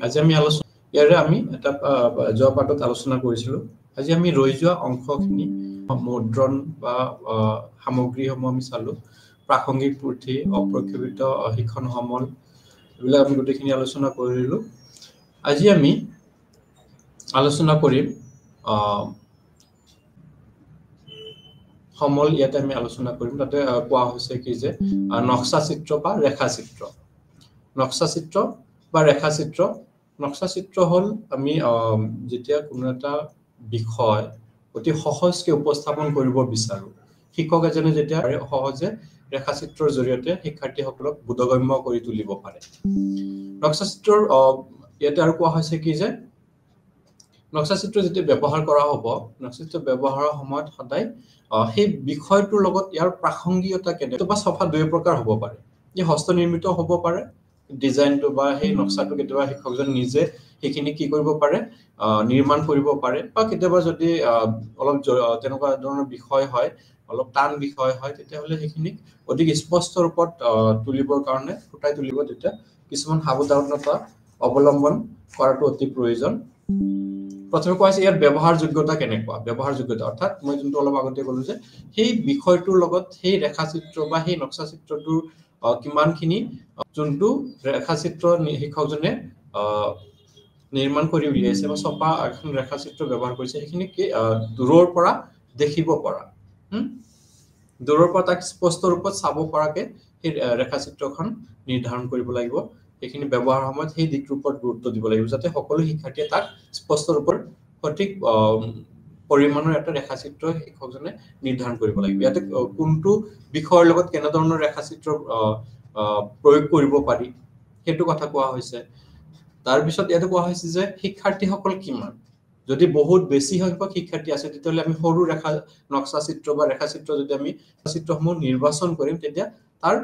আজি আমি আলোচনা ইয়াৰে আমি এটা যোৱা পাঠত আলোচনা কৰিছিলো আজি আমি ৰৈ যোৱা অংশখিনি মুদ্ৰণ বা সামগ্ৰীসমূহ আমি চালো প্ৰাসংগিক পুথি অপ্ৰক্ষেপিত শিক্ষণ সমল এইবিলাক আমি গোটেইখিনি আলোচনা কৰিলো আজি আমি আলোচনা কৰিম সমল ইয়াতে আমি আলোচনা কৰিম তাতে কোৱা হৈছে কি যে নক্সা চিত্ৰ বা ৰেখা চিত্ৰ নক্সা চিত্ৰ বা ৰেখা চিত্ৰ নক্সা চিত্ৰ হল আমি যেতিয়া কোনো এটা বিষয় অতি সহজকৈ উপস্থাপন কৰিব বিচাৰো শিক্ষক এজনে যেতিয়া সহজে ৰেখা চিত্ৰৰ জৰিয়তে শিক্ষাৰ্থীসকলক বোধগম্য কৰি তুলিব পাৰে নক্সা চিত্ৰৰ ইয়াতে আৰু কোৱা হৈছে কি যে নক্সা চিত্ৰ যেতিয়া ব্যৱহাৰ কৰা হ'ব নক্সা চিত্ৰ ব্যৱহাৰৰ সময়ত সদায় সেই বিষয়টোৰ লগত ইয়াৰ প্ৰাসংগিকতা কেনে বা সফা দুই প্ৰকাৰ হ'ব পাৰে ই হস্ত নিৰ্মিত হ'ব পাৰে ডিজাইনটো বা সেই নক্সাটো কেতিয়াবা শিক্ষকজন নিজে সেইখিনি কি কৰিব পাৰে নিৰ্মাণ কৰিব পাৰে বা কেতিয়াবা যদি অলপ তেনেকুৱা ধৰণৰ বিষয় হয় অলপ টান বিষয় হয় তেতিয়াহ'লে সেইখিনি অধিক স্পষ্ট ৰূপত তুলিবৰ কাৰণে ফুটাই তুলিব তেতিয়া কিছুমান সাৱধানতা অৱলম্বন কৰাটো অতি প্ৰয়োজন প্ৰথমে কোৱা হৈছে ইয়াৰ ব্যৱহাৰযোগ্যতা কেনেকুৱা ব্যৱহাৰযোগ্যতা অৰ্থাৎ মই যোনটো অলপ আগতে ক'লো যে সেই বিষয়টোৰ লগত সেই ৰেখাচিত্ৰ বা সেই নক্সা চিত্ৰটোৰ কিমানখিনি যোনটো ৰেখাচিত্ৰ শিক্ষকজনে নিৰ্মাণ কৰি উলিয়াইছে বা ছপা এখন ৰেখাচিত্ৰ ব্যৱহাৰ কৰিছে সেইখিনি কি দূৰৰ পৰা দেখিব পৰা দূৰৰ পৰা তাক স্পষ্ট ৰূপত চাব পৰাকে সেই ৰেখাচিত্ৰখন নিৰ্ধাৰণ কৰিব লাগিব এইখিনি ব্যৱহাৰ সময়ত সেই দিকটোৰ ওপৰত গুৰুত্ব দিব লাগিব যাতে সকলো শিক্ষাৰ্থীয়ে তাক স্পষ্ট ৰূপত সঠিক পৰিমাণৰ এটা ৰেখাচিত্ৰ শিক্ষকজনে নিৰ্ধাৰণ কৰিব লাগিব ইয়াতে কোনটো বিষয়ৰ লগত কেনে ধৰণৰ ৰেখাচিত্ৰ প্ৰয়োগ কৰিব পাৰি সেইটো কথা কোৱা হৈছে তাৰ পিছত ইয়াতে কোৱা হৈছে যে শিক্ষাৰ্থীসকল কিমান যদি বহুত বেছি সংখ্যক শিক্ষাৰ্থী আছে তেতিয়াহ'লে আমি সৰু ৰেখা নক্সা চিত্ৰ বা ৰেখাচিত্ৰ যদি আমি চিত্ৰসমূহ নিৰ্বাচন কৰিম তেতিয়া তাৰ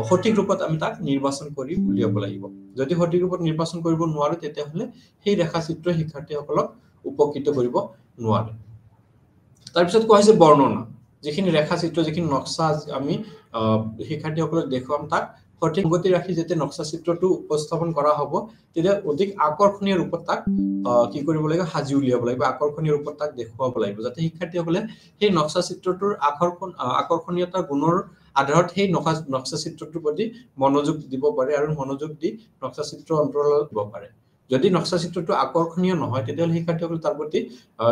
সঠিক ৰূপত আমি তাক নিৰ্বাচন কৰি উলিয়াব লাগিব যদি সঠিক ৰূপত নিৰ্বাচন কৰিব নোৱাৰো তেতিয়াহ'লে সেই ৰেখাচিত্ৰ শিক্ষাৰ্থীসকলক উপকৃত কৰিব নোৱাৰে তাৰ পিছত কোৱা হৈছে বৰ্ণনা যিখিনি ৰেখাচিত্ৰ যিখিনি নক্সা আমি শিক্ষাৰ্থীসকলক দেখুৱাম তাক সঠিক গতি ৰাখি যেতিয়া নক্সা চিত্ৰটো উপস্থাপন কৰা হ'ব তেতিয়া অধিক আকৰ্ষণীয় ৰূপত তাক কি কৰিব লাগিব সাজি উলিয়াব লাগিব আকৰ্ষণীয় ৰূপত তাক দেখুৱাব লাগিব যাতে শিক্ষাৰ্থীসকলে সেই নক্সা চিত্ৰটোৰ আকৰ্ষণীয়তা গুণৰ আধাৰত সেই নক্সা চিত্ৰটোৰ প্ৰতি মনোযোগ দিব পাৰে আৰু মনোযোগ দি নক্সা চিত্ৰ অন্তৰালত দিব পাৰে যদি নক্সা চিত্ৰটো আকৰ্ষণীয় নহয় তেতিয়াহ'লে শিক্ষাৰ্থীসকল তাৰ প্ৰতি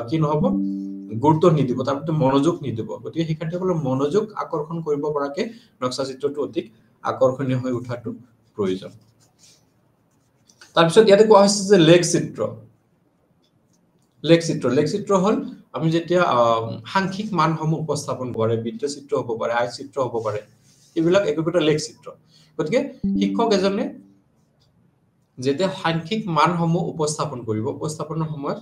কি নহব গুৰুত্ব নিদিব তাৰ প্ৰতি মনোযোগ নিদিব গতিকে শিক্ষাৰ্থীসকলৰ মনোযোগ আকৰ্ষণ কৰিব পৰাকে নক্সা চিত্ৰটো অধিক আকৰ্ষণীয় হৈ উঠাটো প্ৰয়োজন তাৰ পিছত ইয়াতে কোৱা হৈছে যে লেখ চিত্ৰ হল আমি যেতিয়া সাংখ্যিক মানসমূহ উপস্থাপন কৰে বৃত্ত চিত্ৰ হ'ব পাৰে আয়ত চিত্ৰ হ'ব পাৰে এইবিলাক একোটা লেখ চিত্ৰ গতিকে শিক্ষক এজনে যেতিয়া সাংখ্যিক মানসমূহ উপস্থাপন কৰিব উপস্থাপনৰ সময়ত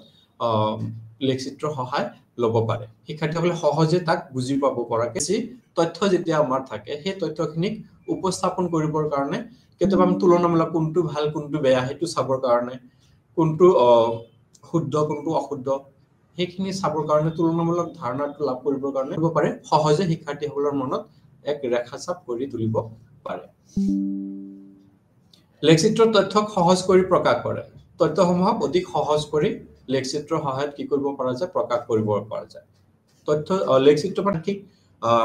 লেখ চিত্ৰৰ সহায় ল'ব পাৰে শিক্ষাৰ্থীসকলে সহজে তাক বুজি পাব পৰাকে যি তথ্য যেতিয়া আমাৰ থাকে সেই তথ্যখিনিক উপস্থাপন কৰিবৰ কাৰণে কেতিয়াবা আমি তুলনামূলক কোনটো ভাল কোনটো বেয়া সেইটো চাবৰ কাৰণে কোনটো শুদ্ধ কোনটো অশুদ্ধ সেইখিনি চাবৰ কাৰণে তুলনামূলক ধাৰণাটো লাভ কৰিবৰ কাৰণে হ'ব পাৰে সহজে শিক্ষাৰ্থীসকলৰ মনত এক ৰেখাছাপ কৰি তুলিব পাৰে লেখচিত্ৰৰ তথ্যক সহজ কৰি প্ৰকাশ কৰে তথ্যসমূহক অধিক সহজ কৰি লেখচিত্ৰৰ সহায়ত কি কৰিব পৰা যায় প্ৰকাশ কৰিব পৰা যায় তথ্য লেখচিত্ৰ মানে কি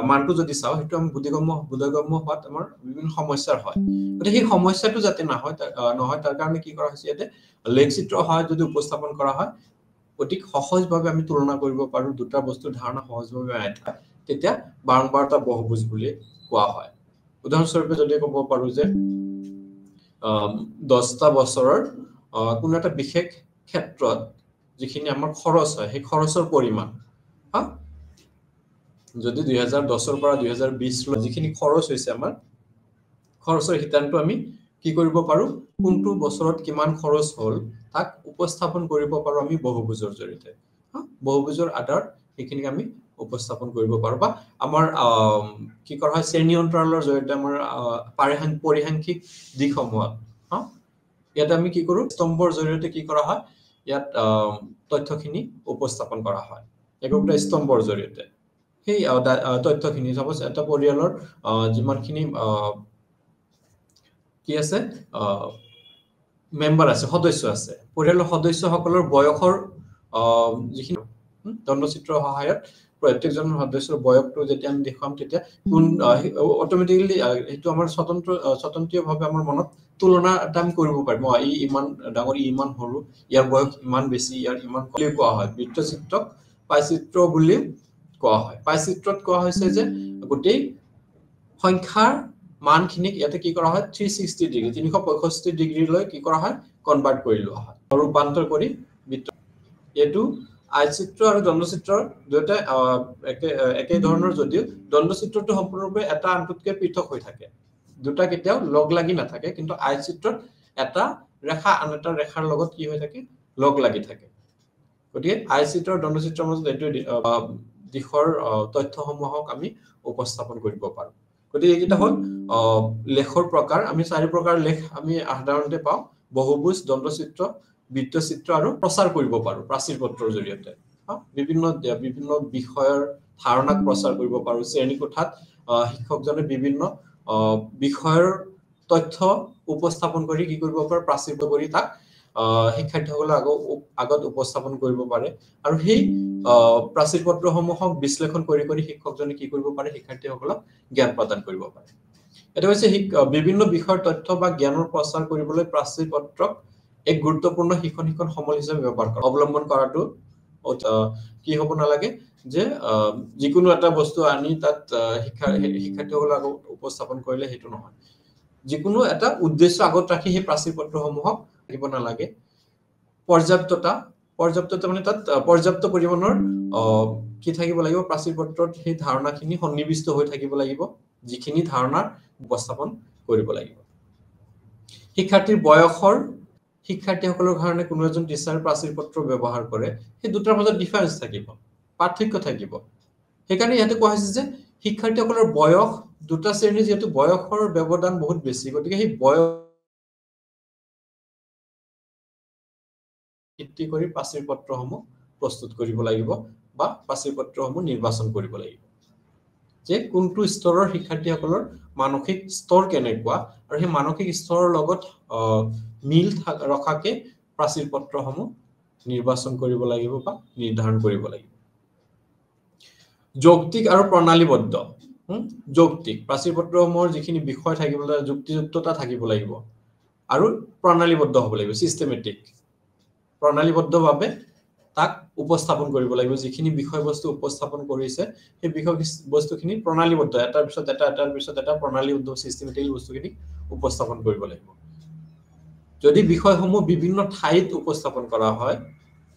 মানটো যদি চাও সেইটো আমি বোধগম্য হোৱাত আমাৰ বিভিন্ন সমস্যাৰ হয় গতিকে সেই সমস্যাটো যাতে নহয় তাৰ কাৰণে কি কৰা হৈছে ইয়াতে লেখচিত্ৰৰ সহায়ত যদি উপস্থাপন কৰা হয় অধিক সহজভাৱে আমি তুলনা কৰিব পাৰো দুটা বস্তুৰ ধাৰণা সহজভাৱে আয়তা তেতিয়া বাৰম্বাৰতা বহুভুজ বুলি কোৱা হয় উদাহৰণস্বৰূপে যদি ক'ব পাৰো যে 10টা বছৰৰ কোনো এটা বিশেষ ক্ষেত্ৰত যিখিনি আমাৰ খৰচ হয় সেই খৰচৰ পৰিমাণ যদি 2010 পৰা 2020 লৈ যিখিনি খৰচ হৈছে আমাৰ খৰচৰ হিতানটো আমি কি কৰিব পাৰো কোনটো বছৰত কিমান খৰচ হ'ল তাক উপস্থাপন কৰিব পাৰো আমি বহুভুজৰ জৰিয়তে বহুভুজৰ আধাৰত এইখিনি আমি উপস্থাপন কৰিব পাৰো বা আমাৰ কি কৰা হয় শ্ৰেণী অন্তৰালৰ জৰিয়তে আমাৰ পৰিসাংখ্যিক দিশসমূহ ইয়াত আমি কি কৰো স্তম্ভৰ জৰিয়তে কি কৰা হয় ইয়াত তথ্যখিনি উপস্থাপন কৰা হয় একোটা স্তম্ভৰ জৰিয়তে সেই তথ্যখিনি সাপোজ এটা পৰিয়ালৰ যিমানখিনি কি আছে মেম্বাৰ আছে সদস্য আছে পৰিয়ালৰ সদস্যসকলৰ বয়সৰ যিখিনি দণ্ডচিত্ৰ সহায়ত প্ৰত্যেকজন সদস্যৰ বয়সটো যেতিয়া আমি দেখুৱাম তেতিয়া কোন অটোমেটিক্যালি এইটো আমাৰ স্বতন্ত্ৰভাৱে আমাৰ মনত তুলনা এটা আমি কৰিব পাৰিম ই ইমান ডাঙৰ ই ইমান সৰু ইয়াৰ বয়স ইমান বেছি ইয়াৰ ইমান কম কোৱা হয় বৃত্তচিত্ৰক পাইচিত্ৰ বুলি কোৱা হয় পাইচিত্ৰত কোৱা হৈছে যে গোটেই সংখ্যাৰ মানখিনিক ইয়াতে কি কৰা হয় 360 ডিগ্ৰী 365 ডিগ্ৰীলৈ কি কৰা হয় কনভাৰ্ট কৰি লোৱা হয় ৰূপান্তৰ কৰি বৃত্ত এটো আয়চিত্ৰ আৰু দণ্ডচিত্ৰৰ দুটা একে ধৰণৰ যদিও দণ্ডচিত্ৰটো সম্পূৰ্ণৰূপে এটা আনটোতকৈ পৃথক হৈ থাকে দুটা কেতিয়াও লগ লাগি নাথাকে কিন্তু আয়চিত্ৰত এটা ৰেখা আন এটা ৰেখাৰ লগত কি হৈ থাকে লগ লাগি থাকে গতিকে আয়চিত্ৰ আৰু দণ্ডচিত্ৰৰ মাজত এইটো দিশৰ তথ্যসমূহক আমি উপস্থাপন কৰিব পাৰো গতিকে এইটা হল লেখৰ প্ৰকাৰ আমি চাৰি প্ৰকাৰ লেখ আমি সাধাৰণতে পাওঁ বহুভুজ দণ্ডচিত্ৰ বৃত্তচিত্ৰ আৰু প্ৰচাৰ কৰিব পাৰো প্ৰাচীৰ পত্ৰৰ জৰিয়তে বিভিন্ন বিষয়ৰ ধাৰণাক প্ৰচাৰ কৰিব পাৰো শ্ৰেণী কোঠাত শিক্ষকজনে বিভিন্ন বিষয়ৰ তথ্য উপস্থাপন কৰি কি কৰিব পাৰে প্ৰাচীৰ কৰি তাক শিক্ষাৰ্থীসকলে আগত উপস্থাপন কৰিব পাৰে আৰু সেই প্ৰাচীৰ পত্ৰসমূহক বিশ্লেষণ কৰি শিক্ষকজনে কি কৰিব পাৰে শিক্ষাৰ্থীসকলক জ্ঞান প্ৰদান কৰিব পাৰে এটা হৈছে বিভিন্ন বিষয়ৰ তথ্য বা জ্ঞানৰ প্ৰচাৰ কৰিবলৈ প্ৰাচীৰ পত্ৰক এক গুৰুত্বপূৰ্ণ শিক্ষণ সমল হিচাপে ব্যৱহাৰ কৰা অৱলম্বন কৰাটো কি হ'ব নালাগে যে যিকোনো এটা বস্তু আনি তাত শিক্ষাৰ্থীসকলক উপস্থাপন কৰিলে হেতু নহয় যিকোনো এটা উদ্দেশ্য আগত ৰাখি সেই প্ৰাচীৰ পত্ৰসমূহক দিব নালাগে পৰ্যাপ্ততা মানে তাত পৰ্যাপ্ত পৰিমাণৰ কি থাকিব লাগিব প্ৰাচীৰ পত্ৰত সেই ধাৰণাখিনি সন্নিবিষ্ট হৈ থাকিব লাগিব যিখিনি ধাৰণা উপস্থাপন কৰিব লাগিব শিক্ষাৰ্থীৰ বয়সৰ শিক্ষাৰ্থীসকলৰ কাৰণে কোনো এজন টিচাৰ প্ৰাচীৰ পত্ৰ ব্যৱহাৰ কৰে সেই দুটাৰ মাজত ডিফাৰেন্স থাকিব পাৰ্থক্য থাকিব সেইকাৰণে ইয়াতে কোৱা হৈছে যে শিক্ষাৰ্থীসকলৰ বয়স দুটা শ্ৰেণী যেটো বয়সৰ ব্যৱধান বহুত বেছি গতিকে সেই বয়স ভিত্তি কৰি প্ৰাচীৰ পত্ৰসমূহ প্ৰস্তুত কৰিব লাগিব বা প্ৰাচীৰ পত্ৰসমূহ নিৰ্বাচন কৰিব লাগিব যে কোনটো স্তৰৰ শিক্ষাৰ্থীসকলৰ মানসিক স্তৰ কেনেকুৱা আৰু সেই মানসিক স্তৰৰ লগত মিল ৰখাকে প্ৰাচীৰ পত্ৰসমূহ নিৰ্বাচন কৰিব লাগিব বা নিৰ্ধাৰণ কৰিব লাগিব যৌক্তিক আৰু প্ৰণালীবদ্ধ যৌক্তিক প্ৰাচীৰ পত্ৰসমূহৰ যিখিনি বিষয় থাকিব লাগিব যুক্তিযুক্ততা থাকিব লাগিব আৰু প্ৰণালীবদ্ধ হ'ব লাগিব সিস্টেমেটিক প্ৰণালীবদ্ধভাৱে তাক উপস্থাপন কৰিব লাগিব যিখিনি বিষয়বস্তু উপস্থাপন কৰিছে সেই বিষয়বস্তুখিনি প্ৰণালীবদ্ধ এটাৰ পিছত এটা প্ৰণালীবদ্ধ সিস্টেমেটিক বস্তুখিনি উপস্থাপন কৰিব লাগিব যদি বিষয়সমূহ বিভিন্ন ঠাইত উপস্থাপন কৰা হয়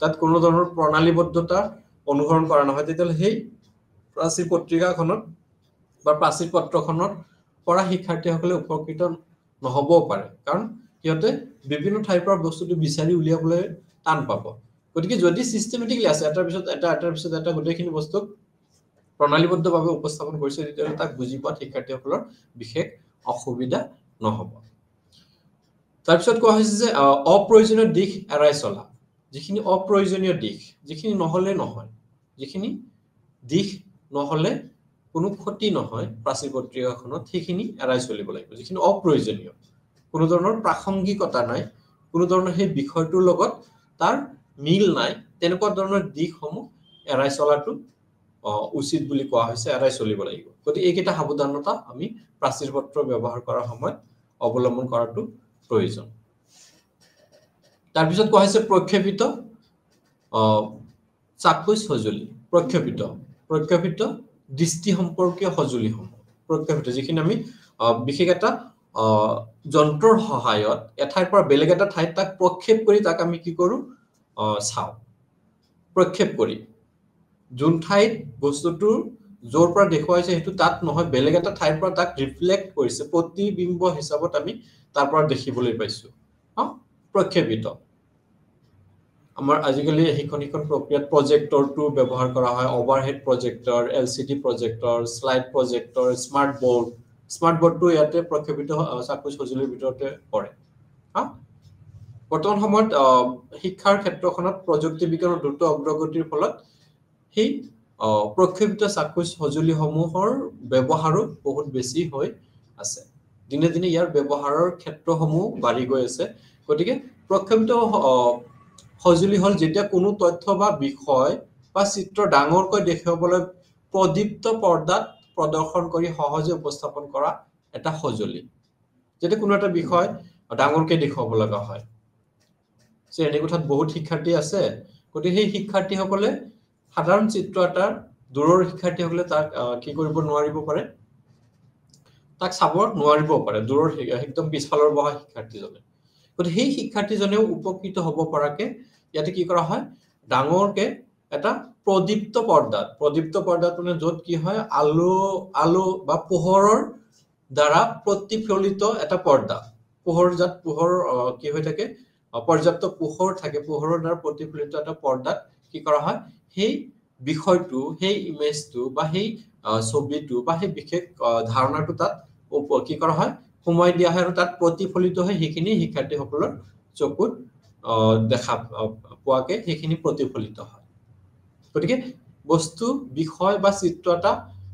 তাত কোনো ধৰণৰ প্ৰণালীবদ্ধতা অনুসৰণ কৰা নহয় তেতিয়া সেই প্ৰাচীৰ পত্ৰিকাখনত বা প্ৰাচীৰ পত্ৰখনৰ পৰা শিক্ষাৰ্থীসকলে উপকৃত নহবও পাৰে কাৰণ সিহঁতে বিভিন্ন ঠাইৰ পৰা বস্তুটো বিচাৰি উলিয়াবলৈ টান পাব গতিকে যদি সিস্টেমেটিকলি আছে এটাৰ পিছত এটা গোটেইখিনি বস্তু প্ৰণালীবদ্ধভাৱে উপস্থাপন কৰিছে তেতিয়া তাক বুজি পোৱা শিক্ষাৰ্থীসকলৰ বিশেষ অসুবিধা নহব তাৰ পিছত কোৱা হৈছে যে অপ্ৰয়োজনীয় দিশ এৰাই চলা যিখিনি অপ্ৰয়োজনীয় দিশ যিখিনি নহলে নহয় যিখিনি দিশ নহলে কোনো ক্ষতি নহয় প্ৰাচীৰ পত্ৰিকাখনত সেইখিনি এৰাই চলিব লাগিব যিখিনি অপ্ৰয়োজনীয় কোনো ধৰণৰ প্ৰাসংগিকতা নাই কোনো ধৰণৰ সেই বিষয়টোৰ লগত তাৰ মিল নাই তেনেকুৱা ধৰণৰ দিশসমূহ এৰাই চলাটো উচিত বুলি কোৱা হৈছে এৰাই চলিব লাগিব গতিকে এইকেইটা সাৱধানতা আমি প্ৰাচীৰ পত্ৰ ব্যৱহাৰ কৰাৰ সময়ত অৱলম্বন কৰাটো প্ৰয়োজন তাৰ পিছত কোৱা হৈছে প্ৰক্ষেপিত চাক্ষুষ সঁজুলি প্ৰক্ষেপিত দৃষ্টি সম্পৰ্কীয় সঁজুলিসমূহ প্ৰক্ষেপিত যিখিনি আমি বিশেষ এটা যন্ত্ৰৰ সহায়ত এঠাইৰ পৰা বেলেগ এটা ঠাইত তাক প্ৰক্ষেপ কৰি তাক আমি কি কৰো চাও প্ৰক্ষেপ কৰি যোন ঠাইত বস্তুটো জোৰ পৰা দেখুৱাইছে হেতু তাত নহয় বেলেগ এটা ঠাইৰ পৰা তাক ৰিফ্লেক্ট কৰিছে প্ৰতিবিম্ব হিচাপত আমি তাৰ পৰা দেখিবলৈ পাইছো প্ৰক্ষেপিত আমাৰ আজিকালি শিক্ষণ প্ৰক্ৰিয়াত প্ৰজেক্টৰটো ব্যৱহাৰ কৰা হয় ওভাৰহেড প্ৰজেক্টৰ এলসিডি প্ৰজেক্টৰ স্লাইড প্ৰজেক্টৰ স্মাৰ্ট বোৰ্ডটো ইয়াতে প্ৰক্ষেপিত চাক্ষুষ সঁজুলিৰ ভিতৰতে পৰে বৰ্তমান সময়ত শিক্ষাৰ ক্ষেত্ৰখনত প্ৰযুক্তি বিজ্ঞানৰ দ্ৰুত অগ্ৰগতিৰ ফলত সেই প্ৰক্ষেপিত চাক্ষুষ সঁজুলিসমূহৰ ব্যৱহাৰো বহুত বেছি হৈ আছে দিনে দিনে ইয়াৰ ব্যৱহাৰৰ ক্ষেত্ৰসমূহ বাঢ়ি গৈ আছে গতিকে প্ৰক্ষেপিত সঁজুলি হল যেতিয়া কোনো তথ্য বা বিষয় বা চিত্ৰ ডাঙৰকৈ দেখুৱাবলৈ প্ৰদীপ্ত পৰ্দাত প্ৰদৰ্শন কৰি সহজে উপস্থাপন কৰা এটা সঁজুলি যেতিয়া কোনো এটা বিষয় ডাঙৰকৈ দেখুৱাব লগা হয় শ্ৰেণীকোঠাত বহুত শিক্ষাৰ্থী আছে গতিকে সেই শিক্ষাৰ্থীসকলে সাধাৰণ চিত্ৰ এটা দূৰৰ শিক্ষাৰ্থীসকলে তাক কি কৰিব নোৱাৰিব পাৰে তাক চাব নোৱাৰিব পাৰে দূৰৰ একদম পিছফালৰ বহা শিক্ষাৰ্থীজনে গতিকে সেই শিক্ষাৰ্থীজনেও উপকৃত হ'ব পৰাকে ইয়াতে কি কৰা হয় ডাঙৰকে এটা প্ৰদীপ্ত পৰ্দাত মানে য'ত কি হয় আলো বা পোহৰৰ দ্বাৰা প্ৰতিফলিত এটা পৰ্দা পোহৰ কি হৈ থাকে পৰ্যাপ্ত পোহৰ থাকে পোহৰৰ দ্বাৰা প্ৰতিফলিত এটা পৰ্দাত কি কৰা হয় সেই বিষয়টো সেই ইমেজটো বা সেই ছবিটো বা সেই বিশেষ ধাৰণাটো তাত কি কৰা হয় সময় দিয়া হয় আৰু তাত প্ৰতিফলিত হয় সেইখিনি শিক্ষাৰ্থীসকলৰ চকুত দেখা পোৱাকে সেইখিনি প্ৰতিফলিত হয় গতিকে বস্তু বিষয় বা চিত্ৰ এটা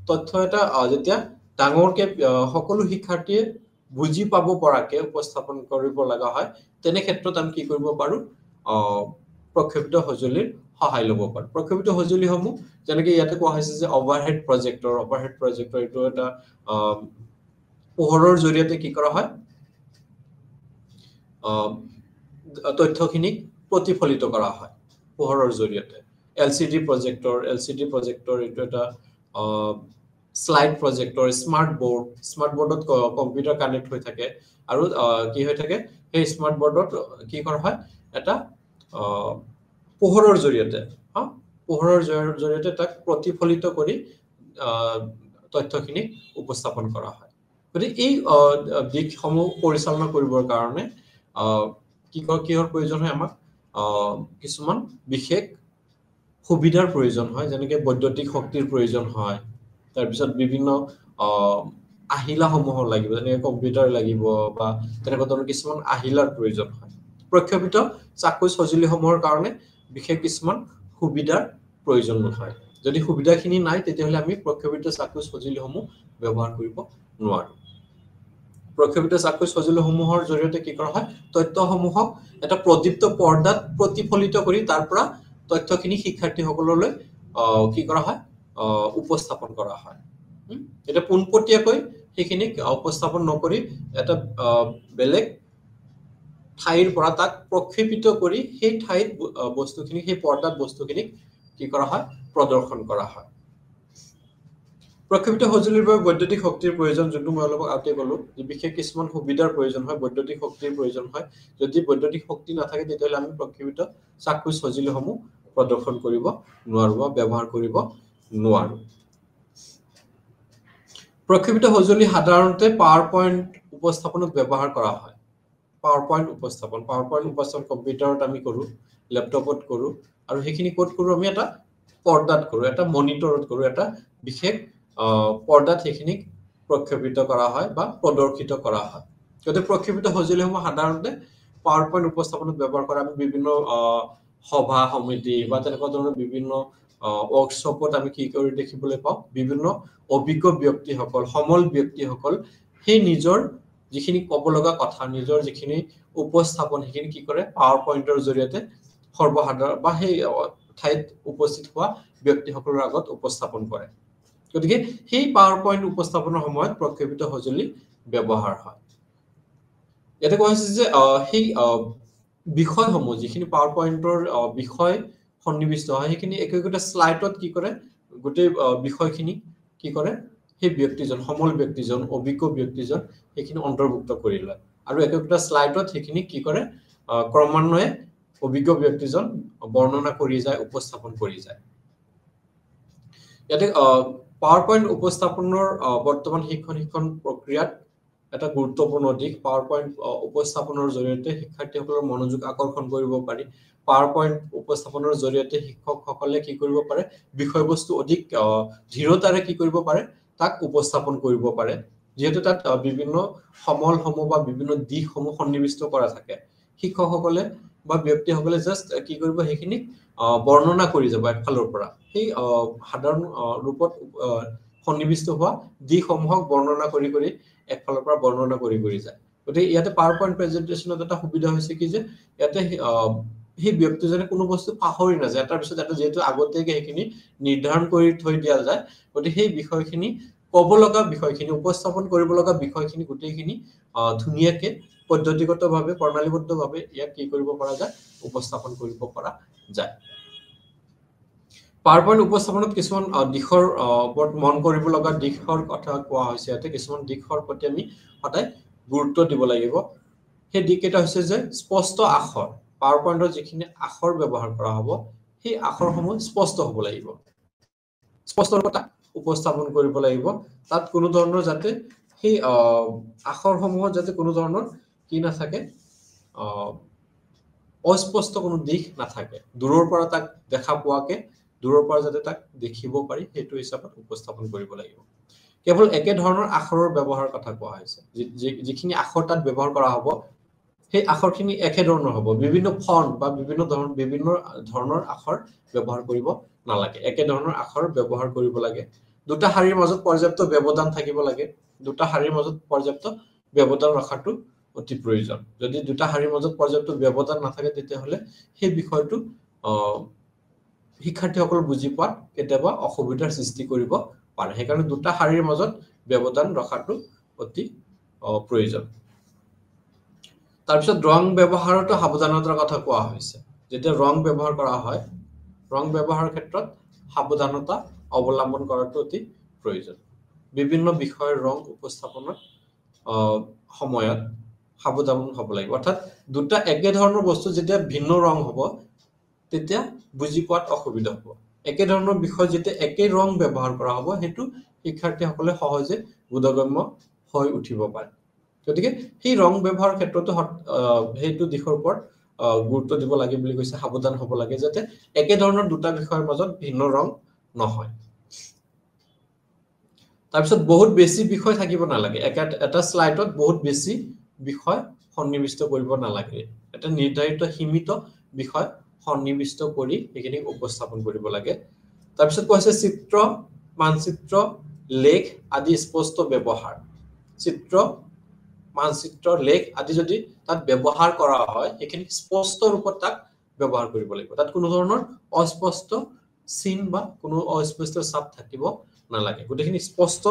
তথ্য এটা যেতিয়া ডাঙৰকে সকলো শিক্ষাৰ্থীয়ে বুজি পাব পৰাকে উপস্থাপন কৰিব লগা হয় তেনে ক্ষেত্ৰত আমি কি কৰিব পাৰো প্ৰক্ষেপিত সঁজুলিৰ সহায় ল'ব পাৰো প্ৰক্ষেপিত সঁজুলিসমূহ যেনেকৈ ইয়াতে কোৱা হৈছে যে অভাৰহেড প্ৰজেক্টৰ এইটো এটা পোহৰৰ জৰিয়তে কি কৰা হয় তথ্যখিনিক প্ৰতিফলিত কৰা হয় পোহৰৰ জৰিয়তে এলচিডি প্ৰজেক্টৰ এইটো এটা স্লাইড প্ৰজেক্টৰ স্মাৰ্ট বোৰ্ডত কম্পিউটাৰ কানেক্ট হৈ থাকে আৰু কি হৈ থাকে সেই স্মাৰ্ট বোৰ্ডত কি কৰা হয় এটা পোহৰৰ জৰিয়তে তাক প্ৰতিফলিত কৰি তথ্যখিনি উপস্থাপন কৰা হয় গতিকে এই দিশসমূহ পৰিচালনা কৰিবৰ কাৰণে কিহৰ প্ৰয়োজন হয় আমাক কিছুমান বিশেষ সুবিধাৰ প্ৰয়োজন হয় যেনেকৈ বৈদ্যুতিক শক্তিৰ প্ৰয়োজন হয় তাৰপিছত বিভিন্ন আহিলাসমূহ লাগিব যেনেকৈ কম্পিউটাৰ লাগিব বা তেনেকুৱা ধৰণৰ কিছুমান আহিলাৰ প্ৰয়োজন হয় প্ৰক্ষেপিত চাক্ষুষ সঁজুলিসমূহৰ কাৰণে বিশেষ কিছুমান সুবিধাৰ প্ৰয়োজন নহয় যদি সুবিধাখিনি নাই তেতিয়াহ'লে আমি প্ৰক্ষেপিত চাক্ষুষ সঁজুলিসমূহ ব্যৱহাৰ কৰিব নোৱাৰো প্ৰক্ষেপিত চাক্ষুষ সঁজুলিসমূহৰ জৰিয়তে কি কৰা হয় তথ্যসমূহক এটা প্ৰদীপ্ত পৰ্দাত প্ৰতিফলিত কৰি তাৰ পৰা তথ্যখিনি শিক্ষাৰ্থীসকললৈ কি কৰা হয় উপস্থাপন কৰা হয় এটা পোনপটীয়াকৈ সেইখিনি উপস্থাপন নকৰি এটা বেলেগ ঠাইৰ পৰা তাক প্ৰক্ষেপিত কৰি সেই ঠাইত বস্তুখিনি সেই পৰ্দাত বস্তুখিনিক কি কৰা হয় প্ৰদৰ্শন কৰা হয় প্ৰক্ষেপিত সঁজুলিৰ বাবে বৈদ্যুতিক শক্তিৰ প্ৰয়োজন যোনটো মই অলপ আগতে ক'লো যে বিশেষ কিছুমান সুবিধাৰ প্ৰয়োজন হয় বৈদ্যুতিক শক্তিৰ প্ৰয়োজন হয় যদি বৈদ্যুতিক শক্তি নাথাকে তেতিয়াহ'লে আমি প্ৰক্ষেপিত চাক্ষুষ সঁজুলিসমূহ প্ৰদৰ্শন কৰিব নোৱাৰো বা ব্যৱহাৰ কৰিব নোৱাৰো প্ৰক্ষেপিত সঁজুলি সাধাৰণতে পাৱাৰ পইণ্ট উপস্থাপনত ব্যৱহাৰ কৰা হয় পাৱাৰ পইণ্ট উপস্থাপন কম্পিউটাৰত আমি কৰো লেপটপত কৰো আৰু সেইখিনি ক'ত কৰো আমি এটা পৰ্দাত কৰো এটা মনিটৰত কৰো এটা বিশেষ পৰ্দাত সেইখিনি প্ৰক্ষেপিত কৰা হয় বা প্ৰদৰ্শিত কৰা হয় গতিকে প্ৰক্ষেপিত সঁজুলিসমূহ সাধাৰণতে পাৱাৰ পইণ্ট উপস্থাপনত ব্যৱহাৰ কৰা আমি বিভিন্ন সভা সমিতি বা তেনেকুৱা ধৰণৰ বিভিন্ন ৱৰ্কশ্বপত আমি কি কৰি দেখিবলৈ পাওঁ বিভিন্ন অভিজ্ঞ ব্যক্তিসকল সমল ব্যক্তিসকল সেই নিজৰ যিখিনি ক'ব লগা কথা নিজৰ যিখিনি উপস্থাপন সেইখিনি কি কৰে পাৱাৰ পইণ্টৰ জৰিয়তে সৰ্বসাধাৰণ বা সেই ঠাইত উপস্থিত হোৱা ব্যক্তিসকলৰ আগত উপস্থাপন কৰে গতিকে সেই পাৱাৰ পইণ্ট উপস্থাপনৰ সময়ত প্ৰক্ষেপিত সঁজুলি ব্যৱহাৰ হয় ইয়াতে কোৱা হৈছে যে সেই বিষয়সমূহ যিখিনি পাৱাৰ পইণ্টৰ বিষয় সন্নিৱিষ্ট হয় সেইখিনি একোটা শ্লাইডত কি কৰে গোটেই বিষয়খিনি কি কৰে সেই ব্যক্তিজন সমল ব্যক্তিজন অভিজ্ঞ ব্যক্তিজন সেইখিনি অন্তৰ্ভুক্ত কৰি লয় আৰু একোটা শ্লাইডত সেইখিনি কি কৰে ক্ৰমান্বয়ে অভিজ্ঞ ব্যক্তিজন বৰ্ণনা কৰি যায় উপস্থাপন কৰি যায় ইয়াতে পাৱাৰ পইণ্ট উপস্থাপনৰ বৰ্তমান শিক্ষণ প্ৰক্ৰিয়াত এটা গুৰুত্বপূৰ্ণ দিশ পাৱাৰ পইণ্ট উপস্থাপনৰ জৰিয়তে শিক্ষাৰ্থীসকলৰ মনোযোগ আকৰ্ষণ কৰিব পাৰি পাৱাৰ পইণ্ট উপস্থাপনৰ জৰিয়তে শিক্ষকসকলে কি কৰিব পাৰে বিষয়বস্তু অধিক ধীৰতাৰে কি কৰিব পাৰে তাক উপস্থাপন কৰিব পাৰে যেহেতু তাত বিভিন্ন সমলসমূহ বা বিভিন্ন দিশসমূহ সন্নিৱিষ্ট কৰা থাকে শিক্ষকসকলে বা ব্যক্তিসকলে জাস্ট কি কৰিব সেইখিনি বৰ্ণনা কৰি যাব একফালৰ পৰা সেই সাধাৰণ ৰূপত সন্নিৱিষ্ট হোৱা দিশসমূহক বৰ্ণনা কৰি একফালৰ পৰা বৰ্ণনা কৰি যায় গতিকে ইয়াতে পাৱাৰ পইণ্ট প্ৰেজেন্টেশ্যনত এটা সুবিধা হৈছে কি যে ইয়াতে সেই ব্যক্তিজনে কোনো বস্তু পাহৰি নাযায়, তাৰ পিছত এটা যেহেতু আগতীয়াকৈ সেইখিনি নিৰ্ধাৰণ কৰি থৈ দিয়া যায়, গতিকে সেই বিষয়খিনি ক'ব লগা বিষয়খিনি উপস্থাপন কৰিব লগা বিষয়খিনি গোটেইখিনি ধুনীয়াকে পদ্ধতিগতভাৱে প্ৰণালীবদ্ধভাৱে ইয়াক কি কৰিব পৰা যায়, উপস্থাপন কৰিব পৰা যায়। পাৱাৰ পইণ্ট উপস্থাপনত কিছুমান দিশৰ ওপৰত মন কৰিব লগা দিশৰ কথা কোৱা হৈছে। ইয়াতে কিছুমান দিশৰ প্ৰতি আমি সদায় গুৰুত্ব দিব লাগিব। সেই দিশকেইটা হৈছে যে স্পষ্ট আখৰ, পাৱাৰ পইণ্টৰ যিখিনি আখৰ ব্যৱহাৰ কৰা হ'ব সেই আখৰসমূহ স্পষ্ট হ'ব লাগিব, স্পষ্ট কথা উপস্থাপন কৰিব লাগিব। তাত কোনো ধৰণৰ যাতে সেই আখৰসমূহত যাতে কোনো ধৰণৰ কি নাথাকে, অস্পষ্ট কোনো দিশ নাথাকে, দূৰৰ পৰা তাক দেখা পোৱাকে, দূৰৰ পৰা যাতে তাক দেখিব পাৰি সেইটো হিচাপত উপস্থাপন কৰিব লাগিব। কেৱল একে ধৰণৰ আখৰৰ ব্যৱহাৰৰ কথা কোৱা হৈছে, যিখিনি আখৰ তাত ব্যৱহাৰ কৰা হ'ব সেই আখৰখিনি একে ধৰণৰ হ'ব, বিভিন্ন ফন্ট বা বিভিন্ন ধৰণৰ আখৰ ব্যৱহাৰ কৰিব নালাগে, একে ধৰণৰ আখৰ ব্যৱহাৰ কৰিব লাগে। দুটা শাৰীৰ মাজত পৰ্যাপ্ত ব্যৱধান থাকিব লাগে, দুটা শাৰীৰ মাজত পৰ্যাপ্ত ব্যৱধান ৰখাটো অতি প্ৰয়োজন। যদি দুটা শাৰীৰ মাজত পৰ্যাপ্ত ব্যৱধান নাথাকে তেতিয়াহ'লে সেই বিষয়টো শিক্ষাৰ্থীসকল বুজি পোৱাত কেতিয়াবা অসুবিধাৰ সৃষ্টি কৰিব পাৰে, সেইকাৰণে দুটা শাৰীৰ মাজত ব্যৱধান ৰখাটো অতি প্ৰয়োজন। তাৰপিছত ৰং ব্যৱহাৰতো সাৱধানতাৰ কথা কোৱা হৈছে। যেতিয়া ৰং ব্যৱহাৰ কৰা হয়, ৰং ব্যৱহাৰৰ ক্ষেত্ৰত সাৱধানতা অৱলম্বন কৰাটো অতি প্ৰয়োজন। বিভিন্ন বিষয়ৰ ৰং উপস্থাপনৰ সময়ত সাৱধান হ'ব লাগিব, অৰ্থাৎ দুটা একে ধৰণৰ বস্তু যেতিয়া ভিন্ন ৰং হ'ব তেতিয়া বুজি পোৱাত অসুবিধা হ'ব। একে ধৰণৰ বিষয় যেতিয়া একে ৰং ব্যৱহাৰ কৰা হ'ব সেইটো শিক্ষাৰ্থীসকলে সহজে বোধগম্য হৈ উঠিব পাৰে। গতিকে সেই ৰং ব্যৱহাৰৰ ক্ষেত্ৰতো সেইটো দিশৰ ওপৰত গুৰুত্ব দিব লাগে বুলি কৈছে, সাৱধান হ'ব লাগে যাতে একে ধৰণৰ দুটা বিষয়ৰ মাজত ভিন্ন ৰং নহয়। তাৰপিছত বহুত বেছি বিষয় থাকিব নালাগে, এটা শ্লাইডত বহুত বেছি বিষয় সন্নিৱিষ্ট কৰিব নালাগে, এটা নিৰ্ধাৰিত সীমিত বিষয় সন্নিৱিষ্ট কৰি সেইখিনি উপস্থাপন কৰিব লাগে। তাৰপিছত কৈছে চিত্ৰ, মানচিত্ৰ, লেখ আদি স্পষ্ট ব্যৱহাৰ। চিত্ৰ, মানচিত্ৰ, লেখ আদি যদি তাত ব্যৱহাৰ কৰা হয় সেইখিনি স্পষ্ট ৰূপত তাক ব্যৱহাৰ কৰিব লাগিব, তাত কোনো ধৰণৰ অস্পষ্ট চিন বা কোনো অস্পষ্ট চাপ থাকিব নালাগে, গোটেইখিনি স্পষ্ট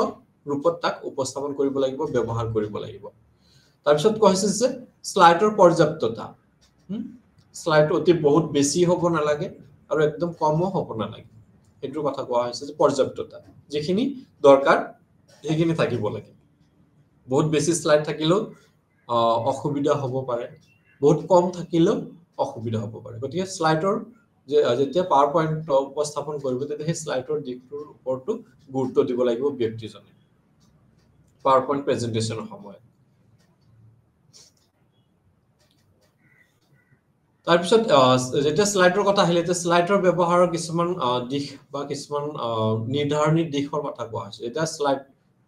ৰূপত তাক উপস্থাপন কৰিব লাগিব, ব্যৱহাৰ কৰিব লাগিব। তাৰপিছত কোৱা হৈছে যে শ্লাইডৰ পৰ্যাপ্ততা, শ্লাইড অতি বহুত বেছি হ'ব নালাগে আৰু একদম কমো হ'ব নালাগে, সেইটোৰ কথা কোৱা হৈছে যে পৰ্যাপ্ততা, যিখিনি দৰকাৰ সেইখিনি থাকিব লাগে। বহুত বেছি শ্লাইড থাকিলেও অসুবিধা হ'ব পাৰে, বহুত কম থাকিলেও অসুবিধা হ'ব পাৰে। গতিকে শ্লাইডৰ যেতিয়া পাৱাৰ পইণ্ট উপস্থাপন কৰিব তেতিয়া সেই শ্লাইডৰ দিশটোৰ ওপৰতো গুৰুত্ব দিব লাগিব ব্যক্তিজনে পাৱাৰ পইণ্ট প্ৰেজেন্টেশ্যনৰ সময়ত। তাৰপিছত যেতিয়া শ্লাইডৰ কথা আহিলে তেতিয়া শ্লাইডৰ ব্যৱহাৰৰ কিছুমান দিশ বা কিছুমান নিৰ্ধাৰণী দিশৰ কথা কোৱা হৈছে। যেতিয়া শ্লাইড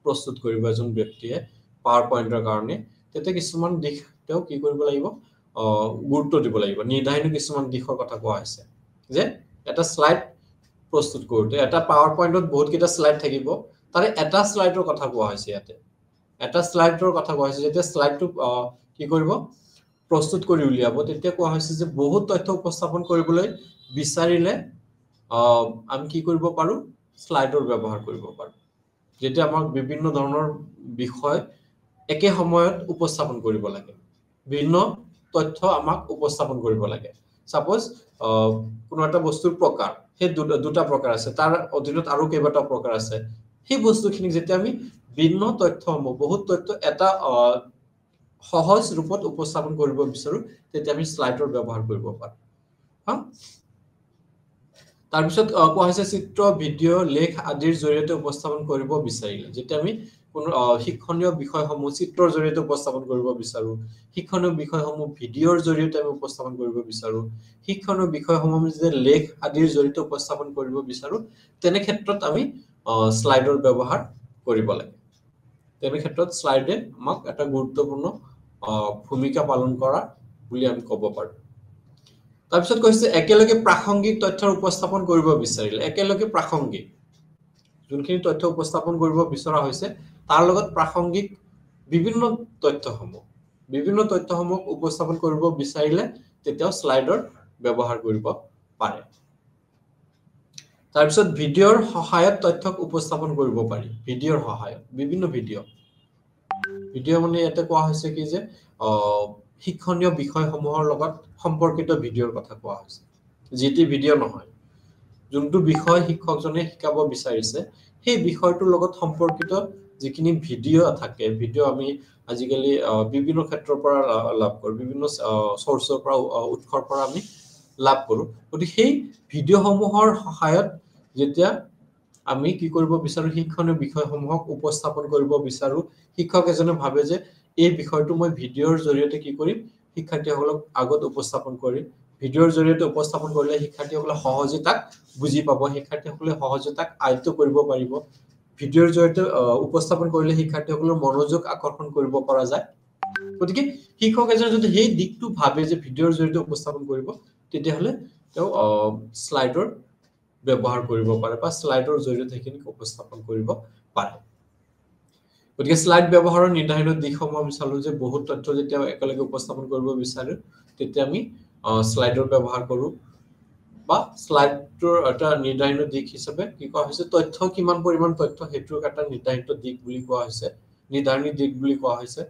প্ৰস্তুত কৰিব এজন ব্যক্তিয়ে পাৱাৰ পইণ্টৰ কাৰণে তেতিয়া কিছুমান দিশ তেওঁ কি কৰিব লাগিব, গুৰুত্ব দিব লাগিব, নিৰ্ধাৰণী কিছুমান দিশৰ কথা কোৱা হৈছে। যে এটা শ্লাইড প্ৰস্তুত কৰোঁতে এটা পাৱাৰ পইণ্টত বহুতকেইটা শ্লাইড থাকিব, তাৰে এটা শ্লাইডৰ কথা কোৱা হৈছে। ইয়াতে এটা শ্লাইডৰ কথা কোৱা হৈছে, যেতিয়া শ্লাইডটো কি কৰিব প্ৰস্তুত কৰি উলিয়াব তেতিয়া কোৱা হৈছে যে বহুত তথ্য উপস্থাপন কৰিবলৈ বিচাৰিলে আমি কি কৰিব পাৰোঁ, শ্লাইডৰ ব্যৱহাৰ কৰিব পাৰোঁ। যেতিয়া আমাক বিভিন্ন ধৰণৰ বিষয় একে সময়ত উপস্থাপন কৰিব লাগে, বিভিন্ন তথ্য আমাক উপস্থাপন কৰিব লাগে, সাপোজ কোনো এটা বস্তুৰ প্ৰকাৰ, সেই দুটা প্ৰকাৰ আছে, তাৰ অধীনত আৰু কেইবাটাও প্ৰকাৰ আছে, সেই বস্তুখিনিক যেতিয়া আমি ভিন্ন তথ্যসমূহ বহুত তথ্য এটা সহজ ৰূপত উপস্থাপন কৰিব বিচাৰো তেতিয়া আমি শ্লাইডৰ ব্যৱহাৰ কৰিব পাৰোঁ। তাৰপিছত কোৱা হৈছে চিত্ৰ, ভিডিঅ', লেখ আদিৰ জৰিয়তে উপস্থাপন কৰিব বিচাৰিলে, যেতিয়া আমি কোনো শিক্ষণীয় বিষয়সমূহ চিত্ৰৰ জৰিয়তে উপস্থাপন কৰিব বিচাৰো, শিক্ষণীয় বিষয়সমূহ ভিডিঅ'ৰ জৰিয়তে আমি উপস্থাপন কৰিব বিচাৰো, শিক্ষণীয় বিষয়সমূহ যে লেখ আদিৰ জৰিয়তে উপস্থাপন কৰিব বিচাৰো, তেনে ক্ষেত্ৰত আমি শ্লাইডৰ ব্যৱহাৰ কৰিব লাগে। তেনে ক্ষেত্ৰত শ্লাইডে আমাক এটা গুৰুত্বপূৰ্ণ ভূমিকা পালন কৰা বুলি আমি ক'ব পাৰোঁ। তাৰপিছত কৈছে একেলগে প্ৰাসংগিক তথ্যৰ উপস্থাপন কৰিব বিচাৰিলে, একেলগে প্ৰাসংগিক যোনখিনি তথ্য উপস্থাপন কৰিব বিচৰা হৈছে তাৰ লগত প্ৰাসংগিক বিভিন্ন তথ্যসমূহ বিভিন্ন তথ্যসমূহ উপস্থাপন কৰিব বিচাৰিলে তেতিয়াও স্লাইডৰ ব্যৱহাৰ কৰিব পাৰে তাৰ পিছত ভিডিঅ'ৰ সহায়ত তথ্যক উপস্থাপন কৰিব পাৰি ভিডিঅ'ৰ সহায়ত বিভিন্ন ভিডিঅ' মানে এটা কোৱা হৈছে কি যে শিক্ষণীয় বিষয়সমূহৰ লগত সম্পৰ্কিত ভিডিঅ'ৰ কথা কোৱা হৈছে যেটি ভিডিঅ' নহয় যোনটো বিষয় শিক্ষকজনে শিকাব বিচাৰিছে সেই বিষয়টোৰ লগত সম্পৰ্কিত যিখিনি ভিডিঅ' থাকে ভিডিঅ' আমি আজিকালি বিভিন্ন ক্ষেত্ৰৰ পৰা লাভ কৰোঁ বিভিন্ন সোৰ্সৰ পৰা উৎসৰ পৰা আমি লাভ কৰোঁ গতিকে সেই ভিডিঅ'সমূহৰ সহায়ত যেতিয়া আমি কি কৰিব বিচাৰো শিক্ষণীয় বিষয়সমূহক উপস্থাপন কৰিব বিচাৰো শিক্ষক এজনে ভাবে যে এই বিষয়টো মই ভিডিঅ'ৰ জৰিয়তে কি কৰিম শিক্ষাৰ্থীসকলক আগত উপস্থাপন কৰিম ভিডিঅ'ৰ জৰিয়তে উপস্থাপন কৰিলে শিক্ষাৰ্থীসকলে সহজে তাক বুজি পাব শিক্ষাৰ্থীসকলে সহজে তাক আয়ত্ত কৰিব পাৰিব ভিডিঅ'ৰ জৰিয়তে উপস্থাপন কৰিলে শিক্ষাৰ্থীসকলৰ মনোযোগ আকৰ্ষণ কৰিব পৰা যায় গতিকে শিক্ষক এজনে যদি সেই দিকটো ভাবে যে ভিডিঅ'ৰ জৰিয়তে উপস্থাপন কৰিব তেতিয়াহলে তেওঁ স্লাইডৰ ব্যৱহাৰ কৰিব পাৰে বা স্লাইডৰ জৰিয়তে সেইখিনি উপস্থাপন কৰিব পাৰে গতিকে স্লাইড ব্যৱহাৰৰ নিৰ্ধাৰিত দিশসমূহ আমি চালো যে বহুত তথ্য যেতিয়া একেলগে উপস্থাপন কৰিব বিচাৰো তেতিয়া আমি স্লাইডৰ ব্যৱহাৰ কৰো বা স্লাইডৰ এটা নিৰ্ধাৰিত দিশ হিচাপে কি কোৱা হৈছে তথ্য কিমান পৰিমাণ তথ্য হেতুৰ এটা নিৰ্ধাৰিত দিশ বুলি কোৱা হৈছে নিৰ্ধাৰিত দিশ বুলি কোৱা হৈছে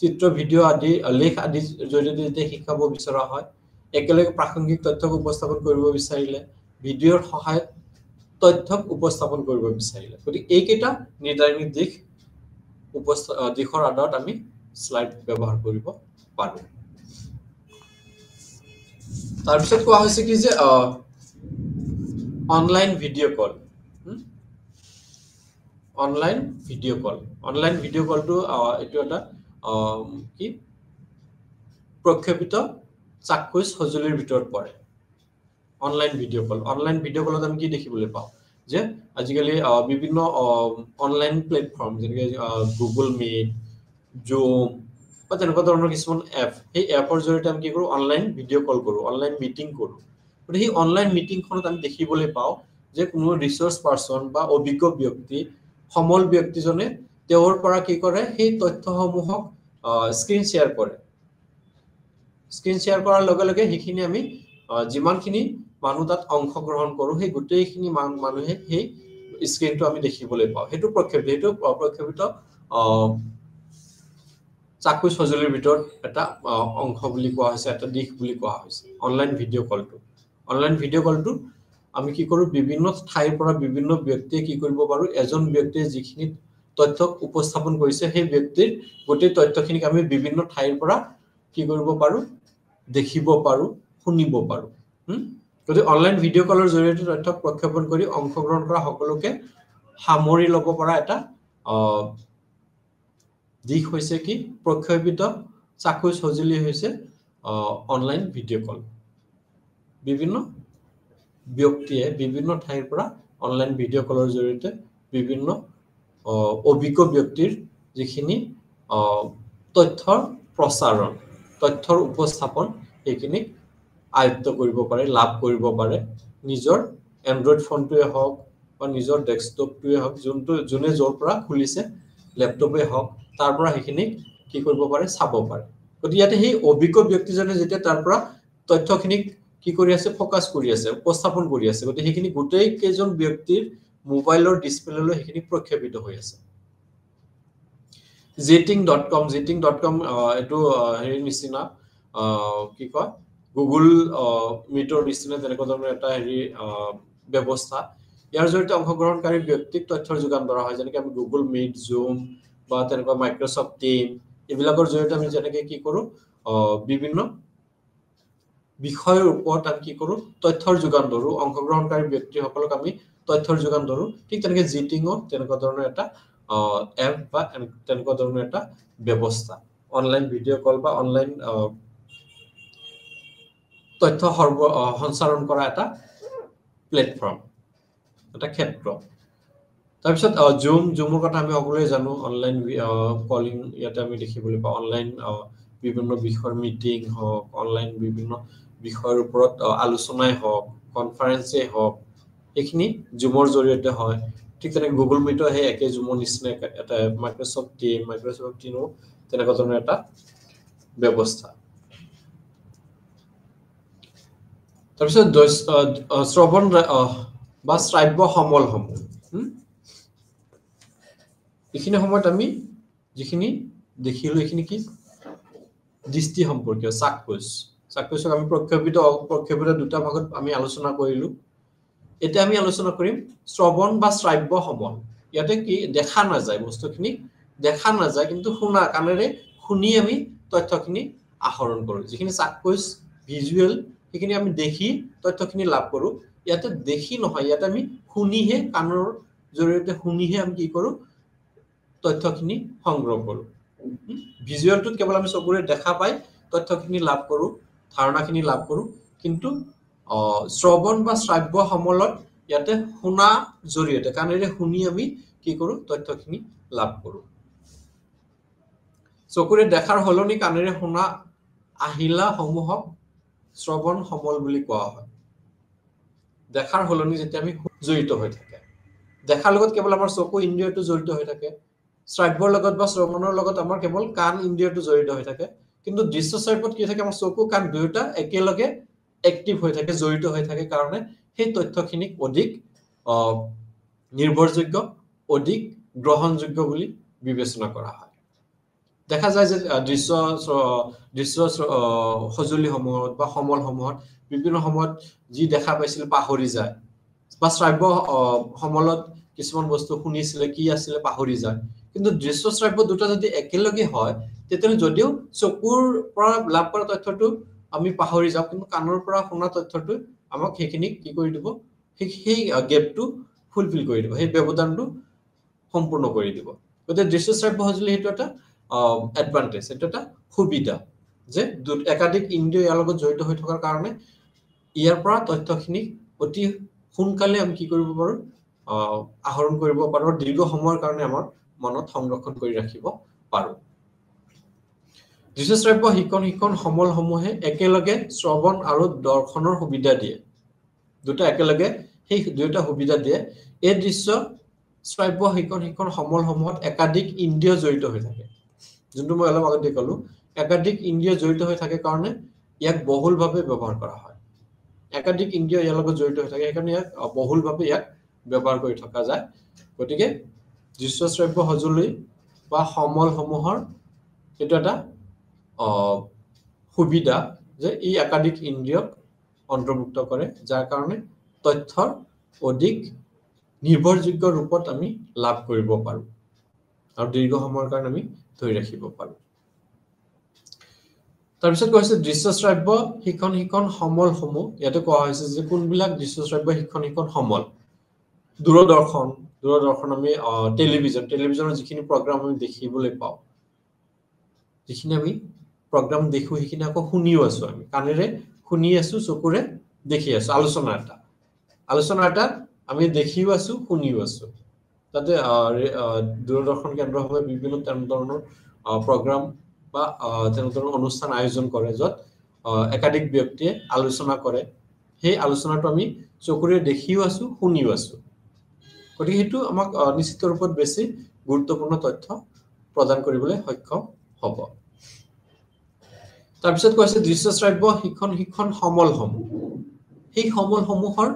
চিত্ৰ ভিডিঅ' আদি লেখ আদি জৰিয়তে যেতিয়া শিকাব বিচৰা হয় একেলগে প্ৰাসংগিক তথ্যক উপস্থাপন কৰিব বিচাৰিলে ভিডিঅ'ৰ সহায়ত তথ্যক উপস্থাপন কৰিব বিচাৰিলে গতিকে এইকেইটা নিৰ্ধাৰিত দিশ দিশৰ আধাৰত আমি স্লাইড ব্যৱহাৰ কৰিব পাৰো তাৰপিছত কোৱা হৈছে কি যে অনলাইন ভিডিঅ' কল অনলাইন ভিডিঅ' কলটো এটো এটা কি প্ৰক্ষেপিত চাক্ষুষ সঁজুলিৰ ভিতৰত পৰে অনলাইন ভিডিঅ' কলত আমি কি দেখিবলৈ পাওঁ যে আজিকালি বিভিন্ন অনলাইন প্লেটফৰ্ম যেনে গুগল মিট জুম বা তেনেকুৱা ধৰণৰ কিছুমান এপ সেই এপৰ জৰিয়তে আমি কি কৰোঁ অনলাইন ভিডিঅ' কল কৰোঁ অনলাইন মিটিং কৰোঁ গতিকে সেই অনলাইন মিটিংখনত আমি দেখিবলৈ পাওঁ যে কোনো ৰিসোৰ্স পাৰসন বা অভিজ্ঞ ব্যক্তি সমল ব্যক্তিজনে তেওঁৰ পৰা কি কৰে সেই তথ্যসমূহক স্ক্ৰীন শেয়াৰ কৰে স্ক্ৰীন শেয়াৰ কৰাৰ লগে লগে সেইখিনি আমি যিমানখিনি মানুহ তাত অংশগ্ৰহণ কৰোঁ সেই গোটেইখিনি মানুহে সেই স্ক্ৰীনটো আমি দেখিবলৈ পাওঁ সেইটো প্ৰক্ষেপিত চাক্ষুষ সঁজুলিৰ ভিতৰত এটা অংশ বুলি কোৱা হৈছে এটা দিশ বুলি কোৱা হৈছে অনলাইন ভিডিঅ' কলটো আমি কি কৰোঁ বিভিন্ন ঠাইৰ পৰা বিভিন্ন ব্যক্তিয়ে কি কৰিব পাৰো এজন ব্যক্তিয়ে যিখিনি তথ্যক উপস্থাপন কৰিছে সেই ব্যক্তিৰ গোটেই তথ্যখিনিক আমি বিভিন্ন ঠাইৰ পৰা কি কৰিব পাৰো দেখিব পাৰো শুনিব পাৰো গতিকে অনলাইন ভিডিঅ' কলৰ জৰিয়তে তথ্য প্ৰক্ষেপণ কৰি অংশগ্ৰহণ কৰা সকলোকে সামৰি ল'ব পৰা এটা দিশ হৈছে কি প্ৰক্ষেপিত চাক্ষুষ সঁজুলি হৈছে অনলাইন ভিডিঅ' কল বিভিন্ন ব্যক্তিয়ে বিভিন্ন ঠাইৰ পৰা অনলাইন ভিডিঅ' কলৰ জৰিয়তে বিভিন্ন অভিজ্ঞ ব্যক্তিৰ যিখিনি তথ্যৰ প্ৰচাৰণ তথ্যৰ উপস্থাপন এইখিনি আয়ত্ত কৰিব পাৰে লাভ কৰিব পাৰে নিজৰ এন্ড্ৰইড ফোনটোৱে হওক বা নিজৰ ডেস্কটপটোৱে হওক যোনে য'ৰ পৰা খুলিছে ল্যাপটপে হওক তাৰ পৰা সেইখিনি কি কৰিব পাৰে চাব পাৰে গতিকে ইয়াতে সেই অভিজ্ঞ ব্যক্তিজনে যেতিয়া তাৰ পৰা তথ্যখিনিক কি কৰি আছে ফোকাস কৰি আছে উপস্থাপন কৰি আছে গতিকে সেইখিনি গোটেই কেইজন ব্যক্তিৰ মোবাইলৰ ডিসপ্লেলৈ সেইখিনি প্ৰক্ষেপিত হৈ আছে jeting.com এটো হেৰি নিচিনা কি কয় গুগল মিটৰ নিচিনা তেনেকুৱা ধৰণৰ এটা হেৰি ব্যৱস্থা ইয়াৰ জৰিয়তে অংশগ্ৰহণকাৰী ব্যক্তিক তথ্যৰ যোগান ধৰা হয় যেনেকৈ আমি গুগল মিট জুম বা তেনেকুৱা মাইক্ৰসফট টিম এইবিলাকৰ জৰিয়তে আমি যেনেকৈ কি কৰোঁ বিভিন্ন বিষয়ৰ ওপৰত আমি কি কৰোঁ তথ্যৰ যোগান ধৰো অংশগ্ৰহণকাৰী ব্যক্তিসকলক আমি তথ্যৰ যোগান ধৰো ঠিক তেনেকৈ জিটিংও তেনেকুৱা ধৰণৰ এটা এপ বা তেনেকুৱা ধৰণৰ এটা ব্যৱস্থা অনলাইন ভিডিঅ' কল বা অনলাইন তথ্য সঞ্চাৰণ কৰা এটা প্লেটফৰ্ম এটা ক্ষেত্ৰ তাৰপিছত জুমৰ কথা আমি সকলোৱে জানো অনলাইন কলিং ইয়াতে আমি দেখিবলৈ পাওঁ অনলাইন বিভিন্ন বিষয়ৰ মিটিং হওক অনলাইন বিভিন্ন বিষয়ৰ ওপৰত আলোচনাই হওক কনফাৰেন্সে হওক এইখিনি জুমৰ জৰিয়তে হয় ঠিক তেনেকৈ গুগল মিটৰ সেই একে জুমৰ নিচিনা এটা মাইক্ৰসফট টিমো তেনেকুৱা ধৰণৰ এটা ব্যৱস্থা তাৰপিছত শ্ৰৱণ বা শ্ৰাব্য সমলসমূহ এইখিনি সময়ত আমি যিখিনি দেখিলো এইখিনি কি দৃষ্টি সম্পৰ্কীয় চাক্ষুষক আমি প্ৰক্ষেপিত দুটা ভাগত আমি আলোচনা কৰিলো এতিয়া আমি আলোচনা কৰিম শ্ৰৱণ বা শ্ৰাব্য সমল ইয়াতে কি দেখা নাযায় বস্তুখিনি দেখা নাযায় কিন্তু শুনা কাণেৰে শুনি আমি তথ্যখিনি আহৰণ কৰো যিখিনি চাক্ষুষ ভিজুৱেল সেইখিনি আমি দেখি তথ্যখিনি লাভ কৰো ইয়াতে দেখি নহয় ইয়াতে আমি শুনিহে কাণৰ জৰিয়তে শুনিহে আমি কি কৰো তথ্যখিনি সংগ্ৰহ কৰো ভিজুৱেলটো কেৱল আমি চকুৰে দেখা পাই তথ্যখিনি লাভ কৰো ধাৰণাখিনি লাভ কৰো কিন্তু শ্ৰৱণ বা শ্ৰাব্য সমলত ইয়াতে শুনা জৰিয়তে কাণেৰে শুনি আমি কি কৰো তথ্যখিনি লাভ কৰো চকুৰে দেখাৰ হলনি কাণেৰে শুনা আহিলা সমূহক শ্ৰৱণ সমল বুলি কোৱা হয় দেখাৰ হলনি যেতিয়া আমি জড়িত হৈ থাকে দেখাৰ লগত কেৱল আমাৰ চকু ইন্দ্ৰিয়টো জড়িত হৈ থাকে শ্ৰাব্যৰ লগত বা শ্ৰৱণৰ লগত আমাৰ কেৱল কাণ ইন্দ্ৰিয়টো জড়িত হৈ থাকে কিন্তু দৃশ্য শ্ৰাব্যত কি থাকে আমাৰ চকু কাণ দুয়োটা একেলগে এক্টিভ হৈ থাকে জড়িত হৈ থাকে কাৰণে সেই তথ্যখিনিক অধিক নিৰ্ভৰযোগ্য অধিক গ্ৰহণযোগ্য বুলি বিবেচনা কৰা হয় দেখা যায় যে দৃশ্য সঁজুলিসমূহত বা সমলসমূহত বিভিন্ন সময়ত যি দেখা পাইছিল পাহৰি যায় বা শ্ৰাব্য সমলত কিছুমান বস্তু শুনিছিলে কি আছিলে পাহৰি যায় কিন্তু দৃশ্য শ্ৰাব্য দুটা যদি একেলগে হয় তেতিয়াহ'লে যদিও চকুৰ পৰা লাভ কৰা তথ্যটো আমি পাহৰি যাওঁ কিন্তু কাণৰ পৰা শুনা তথ্যটো আমাক সেইখিনি কি কৰি দিব সেই গেপটো ফুলফিল কৰি দিব সেই ব্যৱধানটো সম্পূৰ্ণ কৰি দিব গতিকে দৃশ্য শ্ৰাব্য সঁজুলি সেইটো এটা এডভান্টেজ এটা এটা সুবিধা যে একাধিক ইন্দ্ৰিয় ইয়াৰ লগত জড়িত হৈ থকাৰ কাৰণে ইয়াৰ পৰা তথ্যখিনি অতি সোনকালে আমি কি কৰিব পাৰো আহৰণ কৰিব পাৰো দীৰ্ঘ সময়ৰ কাৰণে আমাৰ মনত সংৰক্ষণ কৰি ৰাখিব পাৰো দৃশ্য শ্ৰাব্য শিক্ষণ সমলসমূহে একেলগে শ্ৰৱণ আৰু দৰ্শনৰ সুবিধা দিয়ে দুটা একেলগে সেই দুটা সুবিধা দিয়ে এই দৃশ্য শ্ৰাব্য শিক্ষণ সমলসমূহত একাধিক ইন্দ্ৰিয় জড়িত হৈ থাকে যোনটো মই অলপ আগতে ক'লো একাধিক ইন্দ্ৰিয় জড়িত হৈ থাকে কাৰণে ইয়াক বহুলভাৱে ব্যৱহাৰ কৰা হয় একাধিক ইন্দ্ৰিয় ইয়াৰ লগত জড়িত হৈ থাকে সেইকাৰণে ইয়াক বহুলভাৱে ইয়াক ব্যৱহাৰ কৰি থকা যায় গতিকে দৃশ্য শ্ৰাব্য সঁজুলি বা সমলসমূহৰ এটা এটা সুবিধা যে ই একাধিক ইন্দ্ৰিয়ক অন্তৰ্ভুক্ত কৰে যাৰ কাৰণে তথ্যৰ অধিক নিৰ্ভৰযোগ্য ৰূপত আমি লাভ কৰিব পাৰো আৰু দীৰ্ঘ সময়ৰ কাৰণে আমি ধৰি ৰাখিব পাৰো তাৰপিছত কৈছে দৃশ্য শ্ৰাব্য শিক্ষণ সমলসমূহ ইয়াতে কোৱা হৈছে যে কোনবিলাক দৃশ্য শ্ৰাব্য শিক্ষণ সমল দূৰদৰ্শন আমি টেলিভিছনৰ যিখিনি প্ৰগ্ৰাম আমি দেখিবলৈ পাওঁ যিখিনি আমি প্ৰগ্ৰাম দেখো সেইখিনি আকৌ শুনিও আছো আমি কাণেৰে শুনি আছো চকুৰে দেখি আছো আলোচনা এটা আমি দেখিও আছো শুনিও আছো তাতে দূৰদৰ্শন কেন্দ্ৰসমূহে বিভিন্ন ধৰণৰ প্ৰগ্ৰাম বা তেনেধৰণৰ অনুষ্ঠান আয়োজন কৰে য'ত একাধিক ব্যক্তিয়ে আলোচনা কৰে সেই আলোচনাটো আমি চকুৰে দেখিও আছো শুনিও আছো গতিকে সেইটো আমাক নিশ্চিত ৰূপত বেছি গুৰুত্বপূৰ্ণ তথ্য প্ৰদান কৰিবলৈ সক্ষম হ'ব তাৰপিছত কৈছে দৃশ্য শ্ৰাব্য শিক্ষণ সমলসমূহ সেই সমলসমূহৰ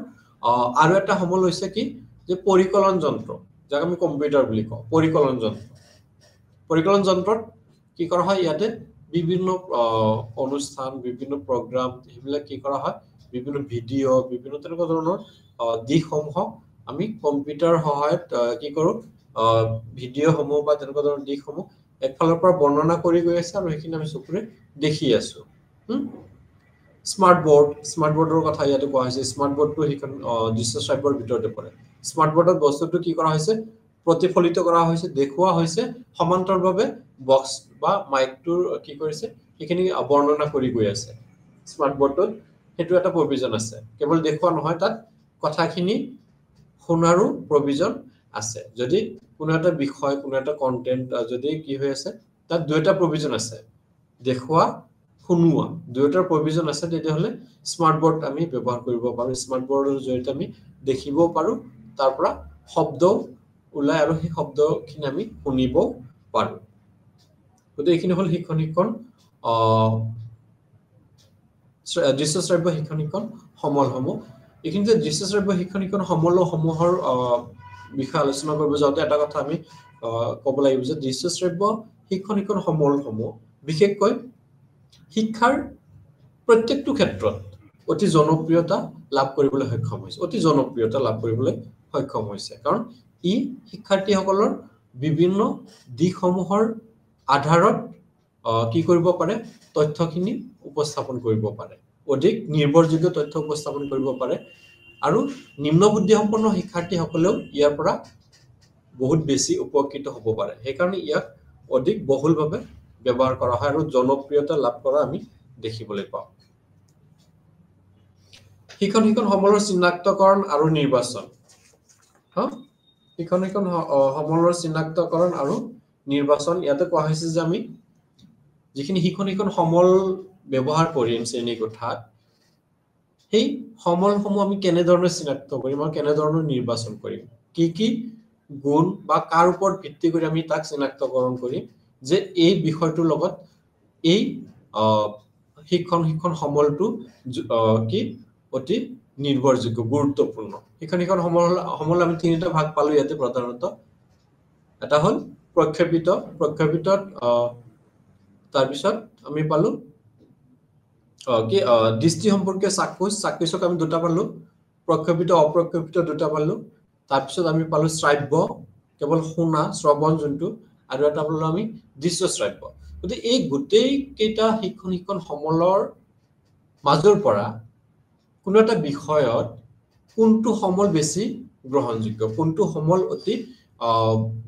আৰু এটা সমল হৈছে কি যে পৰিকলন যন্ত্ৰ যাক আমি কম্পিউটাৰ বুলি কওঁ পৰিকলন যন্ত্ৰত কি কৰা হয় ইয়াতে বিভিন্ন অনুষ্ঠান বিভিন্ন প্ৰগ্ৰাম এইবিলাক কি কৰা হয় বিভিন্ন ভিডিঅ বিভিন্ন তেনেকুৱা ধৰণৰ দিশসমূহক আমি কম্পিউটাৰ সহায়ত কি কৰো ভিডিঅ সমূহ বা তেনেকুৱা ধৰণৰ দিশসমূহ একফালৰ পৰা বৰ্ণনা কৰি গৈ আছে আৰু সেইখিনি আমি চকুৰে দেখি আছো স্মাৰ্ট বোৰ্ডৰ কথা ইয়াতে কোৱা হৈছে স্মাৰ্ট বোৰ্ডটো সেইখন দৃশ্য শ্ৰাব্যৰ ভিতৰতে পৰে স্মাৰ্ট বোৰ্ডত বস্তুটো কি কৰা হৈছে প্ৰতিফলিত কৰা হৈছে দেখুওৱা হৈছে সমান্তৰভাৱে বক্স বা মাইকটোৰ কি কৰিছে সেইখিনি বৰ্ণনা কৰি গৈ আছে স্মাৰ্ট বোৰ্ডত সেইটো এটা প্ৰভিজন আছে কেৱল দেখুওৱা নহয় তাত কথাখিনি শুনাৰো প্ৰভিজন আছে যদি কোনো এটা বিষয় কোনো এটা কন্টেন্ট যদি কি হৈ আছে তাত দুটা প্ৰভিজন আছে দেখুওৱা শুনোৱা দুটাৰ প্ৰভিজন আছে তেতিয়াহলে স্মাৰ্ট বোৰ্ড আমি ব্যৱহাৰ কৰিব পাৰো স্মাৰ্ট বোৰ্ডৰ জৰিয়তে আমি দেখিব পাৰো তাৰ পৰা শব্দ ওলাই আৰু সেই শব্দখিনি আমি শুনিব পাৰো গতিকে এইখিনি হল শিক্ষণ দৃশ্যশ্ৰাব্য শিক্ষণ শিক্ষণ সমলসমূহ এইখিনিতে দৃশ্যশ্ৰাব্য শিক্ষণ শিক্ষণ সমলসমূহৰ বিষয়ে আলোচনা কৰিব যাওঁতে এটা কথা আমি ক'ব লাগিব যে দৃশ্যশ্ৰাব্য শিক্ষণ শিক্ষণ সমলসমূহ বিশেষকৈ শিক্ষাৰ প্ৰত্যেকটো ক্ষেত্ৰত অতি জনপ্ৰিয়তা লাভ কৰিবলৈ সক্ষম হৈছে কাৰণ ই শিক্ষাৰ্থীসকলৰ বিভিন্ন দিশসমূহৰ আধাৰত কি কৰিব পাৰে তথ্যখিনি উপস্থাপন কৰিব পাৰে অধিক নিৰ্ভৰযোগ্য তথ্য উপস্থাপন কৰিব পাৰে আৰু নিম্ন বুদ্ধিসম্পন্ন শিক্ষাৰ্থীসকলেও ইয়াৰ পৰা বহুত বেছি উপকৃত হ'ব পাৰে সেইকাৰণে ইয়াক অধিক বহুলভাৱে ব্যৱহাৰ কৰা হয় আৰু জনপ্ৰিয়তা লাভ কৰা আমি দেখিবলৈ পাওঁ শিক্ষণ শিক্ষণ সমলৰ চিনাক্তকৰণ আৰু নিৰ্বাচন শিক্ষণ শিক্ষণ সমলৰ চিনাক্তকৰণ আৰু নিৰ্বাচন ইয়াতে কোৱা হৈছে যে আমি যিখিনি শিক্ষণ শিক্ষণ সমল ব্যৱহাৰ কৰিম শ্ৰেণী কোঠাত সেই সমলসমূহ আমি কেনেধৰণে চিনাক্ত কৰিম আৰু কেনেধৰণে নিৰ্বাচন কৰিম কি গুণ বা কাৰ ওপৰত ভিত্তি কৰি আমি তাক চিনাক্তকৰণ কৰিম যে এই বিষয়টোৰ লগত এই শিক্ষণ শিক্ষণ সমলটো কি অতি নিৰ্ভৰযোগ্য গুৰুত্বপূৰ্ণ শিক্ষণ শিক্ষণ সমল আমি তিনিটা ভাগ পালো ইয়াতে প্ৰধানত এটা হ'ল প্ৰক্ষেপিতত তাৰ পিছত আমি পালো কি দৃষ্টি সম্পৰ্কীয় চাক্ষুষক আমি দুটা পালো প্ৰক্ষেপিত অপ্ৰক্ষেপিত দুটা পালো তাৰ পিছত আমি পালো শ্ৰাব্য কেৱল শুনা শ্ৰৱণ যোনটো আৰু এটা পালো আমি দৃশ্যশ্ৰাব্য গতিকে এই গোটেই কেইটা শিক্ষণ শিক্ষণ সমলৰ মাজৰ পৰা কোনো এটা বিষয়ত কোনটো সমল বেছি গ্ৰহণযোগ্য কোনটো সমল অতি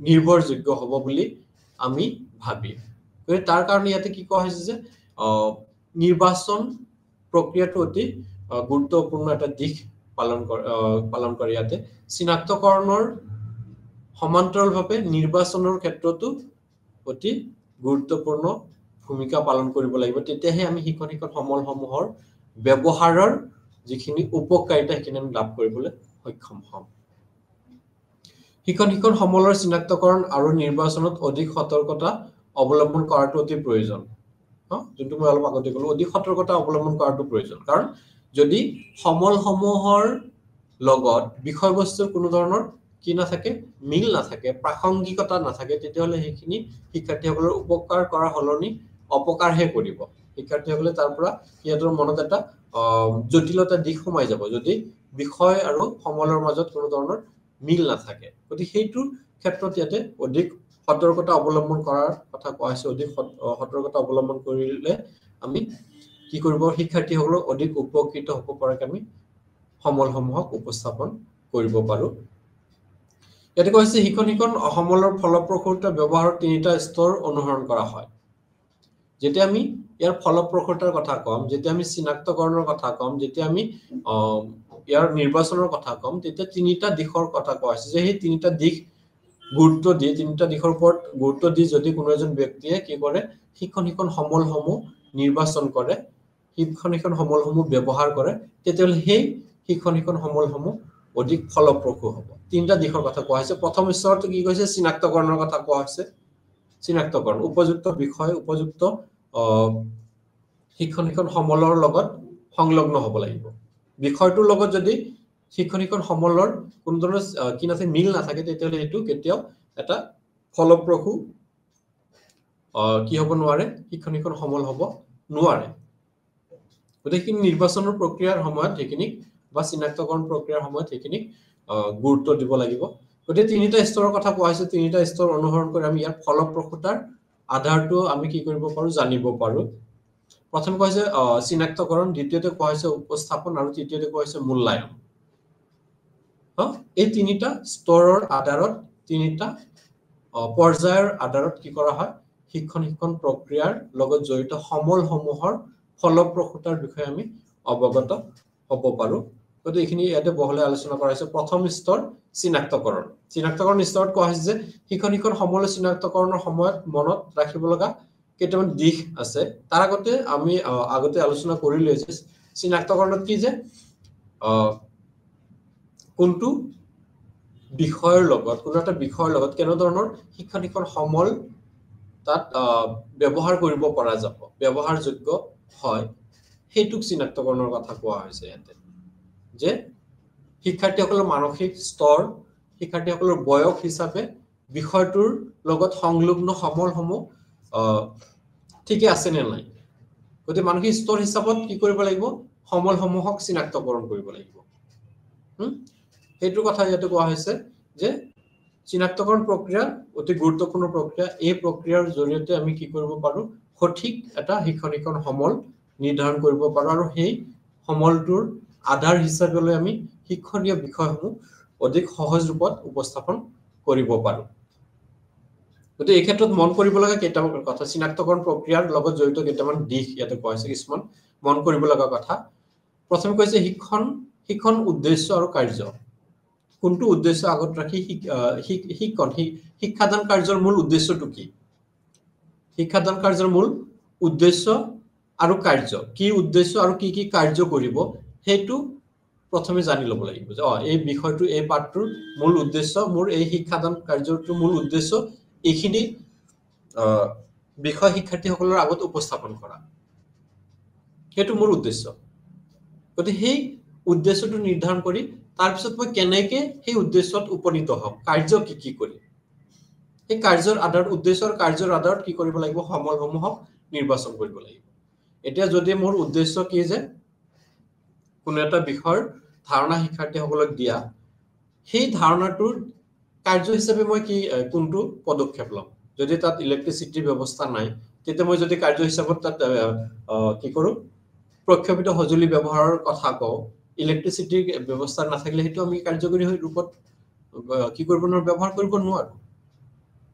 নিৰ্ভৰযোগ্য হ'ব বুলি আমি ভাবিম তাৰ কাৰণে ইয়াতে কি কোৱা হৈছে যে নিৰ্বাচন প্ৰক্ৰিয়াটো অতি গুৰুত্বপূৰ্ণ এটা দিশ পালন কৰে ইয়াতে চিনাক্তকৰণৰ সমান্তৰালভাৱে নিৰ্বাচনৰ ক্ষেত্ৰতো অতি গুৰুত্বপূৰ্ণ ভূমিকা পালন কৰিব লাগিব তেতিয়াহে আমি শিক্ষণ শিক্ষণ সমলসমূহৰ ব্যৱহাৰৰ যিখিনি উপকাৰিতা সেইখিনি আমি লাভ কৰিবলৈ সক্ষম হ'ম শিক্ষণ শিক্ষণ সমলৰ চিনাক্তকৰণ আৰু নিৰ্বাচনত অধিক সতৰ্কতা অৱলম্বন কৰাটো অতি প্ৰয়োজন যোনটো মই অলপ আগতে ক'লো অধিক সতৰ্কতা অৱলম্বন কৰাটো প্ৰয়োজন কাৰণ যদি সমলসমূহৰ লগত বিষয়বস্তুৰ কোনো ধৰণৰ কি নাথাকে মিল নাথাকে প্ৰাসংগিকতা নাথাকে তেতিয়াহ'লে সেইখিনি শিক্ষাৰ্থীসকলৰ উপকাৰ কৰা সলনি অপকাৰহে কৰিব শিক্ষাৰ্থীসকলে তাৰ পৰা সিহঁতৰ মনত এটা জটিলতা দিশ সোমাই যাব যদি বিষয় আৰু সমলৰ মাজত কোনো ধৰণৰ মিল নাথাকে গতিকে সেইটোৰ ক্ষেত্ৰত ইয়াতে অধিক সতৰ্কতা অৱলম্বন কৰাৰ কথা কোৱা হৈছে অধিক সতৰ্কতা অৱলম্বন কৰিলে আমি কি কৰিব শিক্ষাৰ্থীসকলক অধিক উপকৃত হ'ব পৰাকৈ আমি সমলসমূহক উপস্থাপন কৰিব পাৰো ইয়াতে কোৱা হৈছে শিক্ষণ শিক্ষণ সমলৰ ফলপ্ৰসূতা ব্যৱহাৰৰ তিনিটা স্তৰ অনুসৰণ কৰা হয় যেতিয়া আমি ইয়াৰ ফলপ্ৰসূতাৰ কথা কম যেতিয়া আমি চিনাক্তকৰণৰ কথা কম যেতিয়া আমি ইয়াৰ নিৰ্বাচনৰ কথা কম তেতিয়া তিনিটা দিশৰ কথা কোৱা হৈছে যে সেই তিনিটা দিশ গুৰুত্ব দি তিনিটা দিশৰ ওপৰত গুৰুত্ব দি যদি কোনো এজন ব্যক্তিয়ে কি কৰে শিক্ষণ শিক্ষণ সমলসমূহ নিৰ্বাচন কৰে শিক্ষণ শিক্ষণ সমলসমূহ ব্যৱহাৰ কৰে তেতিয়াহ'লে সেই শিক্ষণ শিক্ষণ সমলসমূহ অধিক ফলপ্ৰসূ হ'ব তিনিটা দিশৰ কথা কোৱা হৈছে প্ৰথম স্তৰটো কি কৈছে চিনাক্তকৰণৰ কথা কোৱা হৈছে চিনাক্তকৰণ উপযুক্ত বিষয় উপযুক্ত শিক্ষণ শিক্ষণ সমলৰ লগত সংলগ্ন হ'ব লাগিব বিষয়টোৰ লগত যদি শিক্ষণ শিক্ষণ সমলৰ কোনো ধৰণৰ কি নাথাকে মিল নাথাকে তেতিয়াহ'লে এইটো কেতিয়াও এটা ফলপ্ৰসূ কি হ'ব নোৱাৰে শিক্ষণ শিক্ষণ সমল হ'ব নোৱাৰে গতিকে নিৰ্বাচনৰ প্ৰক্ৰিয়াৰ সময়ত সেইখিনি বা চিনাক্তকৰণ প্ৰক্ৰিয়াৰ সময়ত সেইখিনি গুৰুত্ব দিব লাগিব গতিকে তিনিটা স্তৰৰ কথা কোৱা হৈছে তিনিটা স্তৰ অনুসৰণ কৰি আমি ইয়াৰ ফলপ্ৰসূতাৰ আধাৰটো আমি কি কৰিব পাৰো জানিব পাৰো প্ৰথম কোৱা হৈছে চিনাক্তকৰণ দ্বিতীয়তে কোৱা হৈছে উপস্থাপন আৰু তৃতীয়তে কোৱা হৈছে মূল্যায়ন এই তিনিটা স্তৰৰ আধাৰত তিনিটা পৰ্যায়ৰ আধাৰত কি কৰা হয় শিক্ষণ শিক্ষণ প্ৰক্ৰিয়াৰ লগত জড়িত সমলসমূহৰ ফলপ্ৰসূতাৰ বিষয়ে আমি অৱগত হ'ব পাৰো গতিকে এইখিনি ইয়াতে বহলাই আলোচনা কৰা হৈছে প্ৰথম স্তৰ চিনাক্তকৰণ স্তৰত কোৱা হৈছে যে শিক্ষণ শিক্ষণ সমল চিনাক্তকৰণৰ সময়ত মনত ৰাখিব লগা কেইটামান দিশ আছে তাৰ আগতে আমি আগতে আলোচনা কৰিলোঁ যে চিনাক্তকৰণত কি যে কোনটো বিষয়ৰ লগত কোনো এটা বিষয়ৰ লগত কেনে ধৰণৰ শিক্ষণ শিক্ষণ সমল তাত ব্যৱহাৰ কৰিব পৰা যাব ব্যৱহাৰযোগ্য হয় হেতুক চিনাক্তকৰণৰ কথা কোৱা হৈছে ইয়াতে যে শিক্ষাৰ্থীসকলৰ মানসিক স্তৰ শিক্ষাৰ্থীসকলৰ বয়স হিচাপে বিষয়টোৰ লগত সংলগ্ন সমলসমূহ ঠিকে আছে নে নাই গতি মানসিক স্তৰ হিচাপত কি কৰিব লাগিব সমলসমূহক চিনাক্তকৰণ কৰিব লাগিব হেতুৰ কথা ইয়াতে কোৱা হৈছে যে চিনাক্তকৰণ প্ৰক্ৰিয়া অতি গুৰুত্বপূৰ্ণ প্ৰক্ৰিয়া এই প্ৰক্ৰিয়াৰ জৰিয়তে আমি কি কৰিব পাৰো সঠিক এটা শিক্ষণিকৰণ সমল নিৰ্ধাৰণ কৰিব পাৰো আৰু সেই সমলটোৰ আধাৰ হিচাপে লৈ আমি শিক্ষণীয় বিষয়সমূহ অধিক সহজ ৰূপত উপস্থাপন কৰিব পাৰো গতি এই ক্ষেত্ৰত মন কৰিব লগা কেইটামান কথা চিনাক্তকৰণ প্ৰক্ৰিয়াৰ লগত জড়িত কেইটামান দিশ ইয়াতে কোৱা হৈছে কিছুমান মন কৰিব লগা কথা প্ৰথমে কৈছে শিক্ষণ উদ্দেশ্য আৰু কাৰ্য কোনটো উদ্দেশ্য আগত ৰাখি শিক্ষাদান কাৰ্যৰ মূল উদ্দেশ্যটো কি শিক্ষাদান কাৰ্যৰ মূল উদ্দেশ্য আৰু কাৰ্য কি উদ্দেশ্য আৰু কি কাৰ্য কৰিব হেতু প্ৰথমে জানি ল'ব লাগিব যে এই বিষয়টো এই পাঠটোৰ মূল উদ্দেশ্য মোৰ এই শিক্ষাদান কাৰ্যটোৰ মূল উদ্দেশ্য এইখিনি বিষয় শিক্ষাৰ্থীসকলৰ আগত উপস্থাপন কৰা হেতু মূল উদ্দেশ্য গতি সেই উদ্দেশ্যটো নিৰ্ধাৰণ কৰি তাৰ পিছত মই কেনেকে সেই উদ্দেশ্যত উপনীত হ'ম কাৰ্য কি কৰি এই কাৰ্যৰ আধাৰত উদ্দেশ্যৰ কাৰ্যৰ আধাৰত কি কৰিব লাগিব সমলসমূহক নিৰ্বাচন কৰিব লাগিব এতিয়া যদি মোৰ উদ্দেশ্য কি যে কোনো এটা বিষয়ৰ ধাৰণা শিক্ষাৰ্থীসকলক দিয়া সেই ধাৰণাটোৰ কাৰ্য হিচাপে মই কি কোনটো পদক্ষেপ লম যদি তাত ইলেক্ট্ৰিচিটিৰ ব্যৱস্থা নাই তেতিয়া মই যদি কাৰ্য হিচাপত তাত কি কৰো প্ৰক্ষেপিত সঁজুলি ব্যৱহাৰৰ কথা কওঁ ইলেক্ট্ৰিচিটিৰ ব্যৱস্থা নাথাকিলে হেতু আমি কাৰ্যকৰী ৰূপত কি কৰিব নোৱাৰো ব্যৱহাৰ কৰিব নোৱাৰো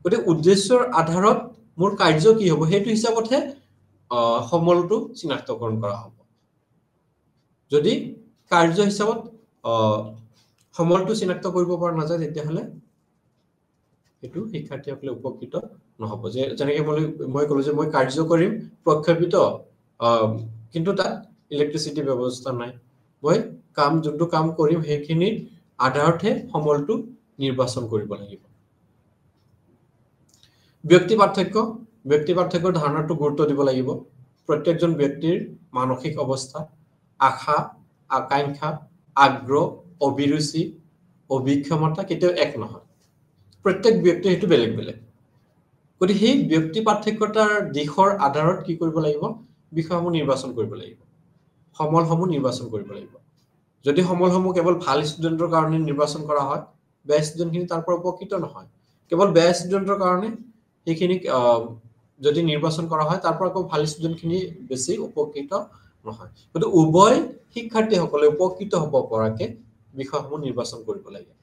গতি উদ্দেশ্যৰ আধাৰত মোৰ কাৰ্য কি হ'ব হেতু হিচাপতহে সমলটো চিনাক্তকৰণ কৰা হ'ব যদি কাৰ্য হিচাপত সমলটো চিনাক্ত কৰিব পৰা নাযায় তেতিয়াহলে হেতু শিক্ষাৰ্থীসকলে উপকৃত নহব যে যেনেকৈ মই ক'লো যে মই কাৰ্য কৰিম প্ৰক্ষেপিত কিন্তু তাত ইলেক্ট্ৰিচিটি ব্যৱস্থা নাই মই যোনটো কাম কৰিম সেইখিনিৰ আধাৰতহে সমলটো নিৰ্বাচন কৰিব লাগিব ব্যক্তি পাৰ্থক্যৰ ধাৰণাটো গুৰুত্ব দিব লাগিব প্ৰত্যেকজন ব্যক্তিৰ মানসিক অৱস্থা আশা আকাংক্ষা আগ্ৰহ অভিৰুচি অভিক্ষমতা কেতিয়াও এক নহয় প্ৰত্যেক ব্যক্তিৰ হেতু বেলেগ বেলেগ গতি সেই ব্যক্তি পাৰ্থক্যতাৰ দিশৰ আধাৰত কি কৰিব লাগিব বিষয়সমূহ নিৰ্বাচন কৰিব লাগিব সমলসমূহ নিৰ্বাচন কৰিব লাগিব যদি সমলসমূহ কেৱল ভাল ষ্টুডেন্টৰ কাৰণে নিৰ্বাচন কৰা হয় বেয়া ষ্টুডেন্টখিনি তাৰ পৰা উপকৃত নহয় কেৱল বেয়া ষ্টুডেন্টৰ কাৰণে সেইখিনি যদি নিৰ্বাচন কৰা হয় তাৰ পৰা আকৌ ভাল ষ্টুডেন্টখিনি বেছি উপকৃত নহয় কিন্তু উভয় শিক্ষাৰ্থীসকলে উপকৃত হ'ব পৰাকে বিষয়সমূহ নিৰ্বাচন কৰিব লাগে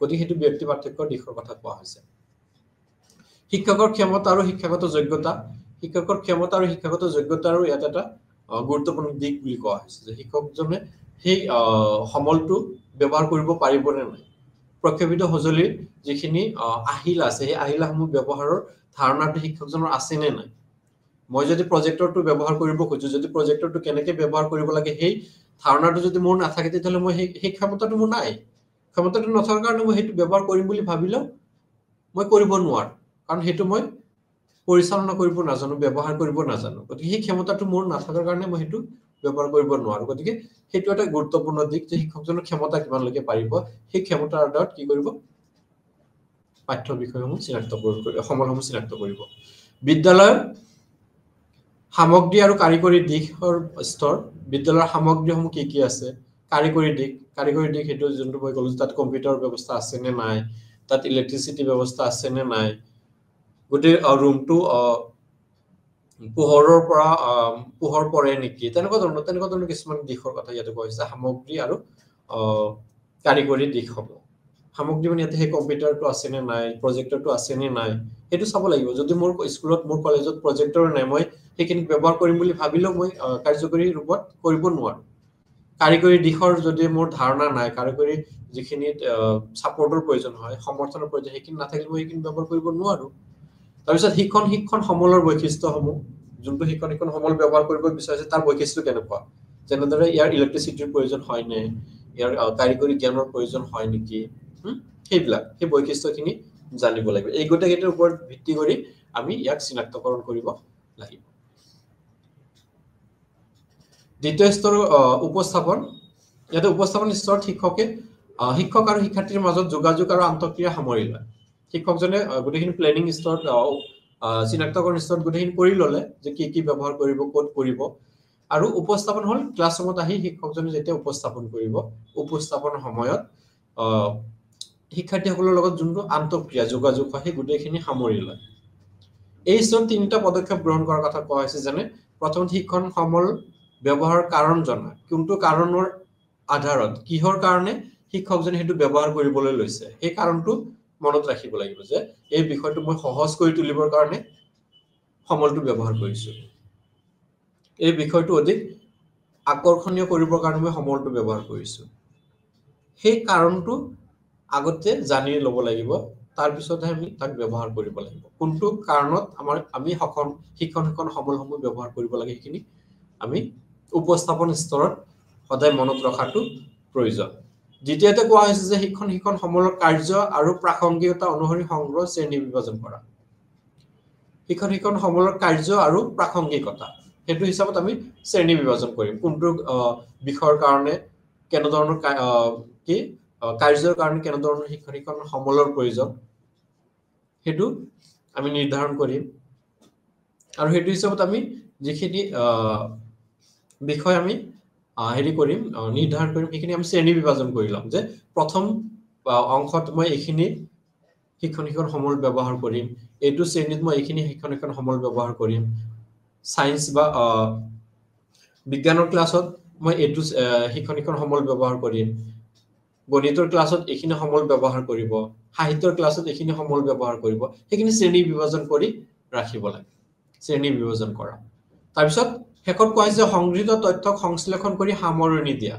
গতিকে হেতু ব্যক্তি পাৰ্থক্যৰ দিশৰ কথা কোৱা হৈছে শিক্ষকৰ ক্ষমতা আৰু শিক্ষাগত যোগ্যতাৰো ইয়াত এটা গুৰুত্বপূৰ্ণ দিশ বুলি কোৱা হৈছে যে শিক্ষকজনে সেই সমলটো ব্যৱহাৰ কৰিব পাৰিবনে নাই প্ৰক্ষেপিত সঁজুলিৰ যিখিনি আহিলা আছে সেই আহিলাসমূহ ব্যৱহাৰৰ ধাৰণাটো শিক্ষকজনৰ আছে নে নাই মই যদি প্ৰজেক্টৰটো ব্যৱহাৰ কৰিব খুজো যদি প্ৰজেক্টৰটো কেনেকৈ ব্যৱহাৰ কৰিব লাগে সেই ধাৰণাটো যদি মোৰ নাথাকে তেতিয়াহ'লে মই সেই ক্ষমতাটো মোৰ নাই ক্ষমতাটো নথকাৰ কাৰণে মই সেইটো ব্যৱহাৰ কৰিম বুলি ভাবিলেও মই কৰিব নোৱাৰো কাৰণ সেইটো মই পৰিচালনা কৰিব নাজানো ব্যৱহাৰ কৰিব নাজানো গতিকে সেই ক্ষমতাটো মোৰ নাথাকাৰ কাৰণে মই সেইটো ব্যৱহাৰ কৰিব নোৱাৰো গতিকে সেইটো এটা গুৰুত্বপূৰ্ণ দিশ যে শিক্ষকজনৰ ক্ষমতা কিমানলৈকে পাৰিব সেই ক্ষমতাৰ আধাৰত কি কৰিব পাঠ্য বিষয়সমূহ সমলসমূহ চিনাক্ত কৰিব বিদ্যালয়ৰ সামগ্ৰী আৰু কাৰিকৰী দিশৰ স্তৰ বিদ্যালয়ৰ সামগ্ৰীসমূহ কি আছে কাৰিকৰী দিশ হেতু যোনটো মই ক'লো তাত কম্পিউটাৰ ব্যৱস্থা আছে নে নাই তাত ইলেক্ট্ৰিচিটি ব্যৱস্থা আছে নে নাই গোটেই ৰুমটো পোহৰ পৰে নেকি তেনেকুৱা ধৰণৰ কিছুমান দিশৰ কথা ইয়াতে কোৱা হৈছে সামগ্ৰী আৰু কাৰিকৰী দিশসমূহ সামগ্ৰী মানে ইয়াতে সেই কম্পিউটাৰটো আছে নে নাই প্ৰজেক্টৰটো আছে নে নাই সেইটো চাব লাগিব যদি মোৰ স্কুলত মোৰ কলেজত প্ৰজেক্টৰ নাই মই সেইখিনি ব্যৱহাৰ কৰিম বুলি ভাবিলেও মই কাৰ্যকৰী ৰূপত কৰিব নোৱাৰো কাৰিকৰী দিশৰ যদি মোৰ ধাৰণা নাই কাৰিকৰী যিখিনি সাপোৰ্টৰ প্ৰয়োজন হয় সমৰ্থনৰ প্ৰয়োজন সেইখিনি নাথাকিলে মই সেইখিনি ব্যৱহাৰ কৰিব নোৱাৰো তাৰপিছত শিক্ষণ সমলৰ বৈশিষ্ট্যসমূহ যোনটো শিক্ষণ সমল ব্যৱহাৰ কৰিব বিচাৰিছে তাৰ বৈশিষ্ট্য কেনেকুৱা যেনেদৰে ইয়াৰ ইলেক্ট্ৰিচিটিৰ প্ৰয়োজন হয় নে ইয়াৰ কাৰিকৰী জ্ঞানৰ প্ৰয়োজন হয় নেকি সেই বৈশিষ্ট্যখিনি জানিব লাগিব এই গোটেইকেইটাৰ ওপৰত ভিত্তি কৰি আমি ইয়াক চিনাক্তকৰণ কৰিব লাগিব দ্বিতীয় স্তৰ উপস্থাপন ইয়াতে উপস্থাপন স্তৰত শিক্ষক আৰু শিক্ষাৰ্থীৰ মাজত যোগাযোগ আৰু আন্তঃক্ৰিয়া সামৰি লয় শিক্ষকজনে গোটেইখিনি প্লেনিং স্তৰত চিনাক্তকৰণ স্তৰত গোটেইখিনি কৰি ললে যে কি ব্যৱহাৰ কৰিব ক'ত কৰিব আৰু উপস্থাপন হল ক্লাছৰুমত আহি শিক্ষকজনে যেতিয়া উপস্থাপন কৰিব উপস্থাপনৰ সময়ত শিক্ষাৰ্থীসকলৰ লগত যোনটো আন্তঃক্ৰিয়া যোগাযোগ হয় সেই গোটেইখিনি সামৰি লয় এই স্তৰত তিনিটা পদক্ষেপ গ্ৰহণ কৰাৰ কথা কোৱা হৈছে যেনে প্ৰথম শিক্ষণ সমল ব্যৱহাৰ কাৰণ জনা কোনটো কাৰণৰ আধাৰত কিহৰ কাৰণে শিক্ষকজনে হেতু ব্যৱহাৰ কৰিবলৈ লৈছে এই কাৰণটো মনত ৰাখিব লাগিব যে এই বিষয়টো মই সহজ কৰি তুলিবৰ কাৰণে সমলটো ব্যৱহাৰ কৰিছো এই বিষয়টো অধিক আকৰ্ষণীয় কৰিবৰ কাৰণে মই সমলটো ব্যৱহাৰ কৰিছো সেই কাৰণটো আগতে জানি ল'ব লাগিব তাৰ পিছতহে আমি তাক ব্যৱহাৰ কৰিব লাগিব কোনটো কাৰণত আমি শিক্ষণ সমলসমূহ ব্যৱহাৰ কৰিব লাগে সেইখিনি আমি উপস্থাপন স্তৰত সদায় মনত ৰখাটো প্ৰয়োজন দ্বিতীয়তে কোৱা হৈছে যে শিক্ষণ সমলৰ কাৰ্য আৰু প্ৰাসংগিকতা অনুসৰি সংগ্ৰহ শ্ৰেণী বিভাজন কৰা শিক্ষণ সমলৰ কাৰ্য আৰু প্ৰাসংগিকতা হেতু হিচাপত আমি শ্ৰেণী বিভাজন কৰিম কোনটো বিষয়ৰ কাৰণে কেনেধৰণৰ কি কাৰ্যৰ কাৰণে কেনেধৰণৰ শিক্ষণ সমলৰ প্ৰয়োজন হেতু আমি নিৰ্ধাৰণ কৰিম আৰু হেতু হিচাপত আমি যিখিনি বিষয় আমি হেৰি কৰিম নিৰ্ধাৰণ কৰিম এইখিনি আমি শ্ৰেণী বিভাজন কৰি লম যে প্ৰথম অংশত মই এইখিনি শিক্ষণ সমল ব্যৱহাৰ কৰিম এইটো শ্ৰেণীত মই এইখিনি শিক্ষণ সমল ব্যৱহাৰ কৰিম সায়েন্স বা বিজ্ঞানৰ ক্লাছত মই এইটো শিক্ষণ সমল ব্যৱহাৰ কৰিম গণিতৰ ক্লাছত এইখিনি সমল ব্যৱহাৰ কৰিব সাহিত্যৰ ক্লাছত এইখিনি সমল ব্যৱহাৰ কৰিব সেইখিনি শ্ৰেণী বিভাজন কৰি ৰাখিব লাগে শ্ৰেণী বিভাজন কৰা তাৰ পিছত শেষত কোৱা হৈছে সংগৃহীত তথ্যক সংশ্লেষণ কৰি সামৰণি দিয়া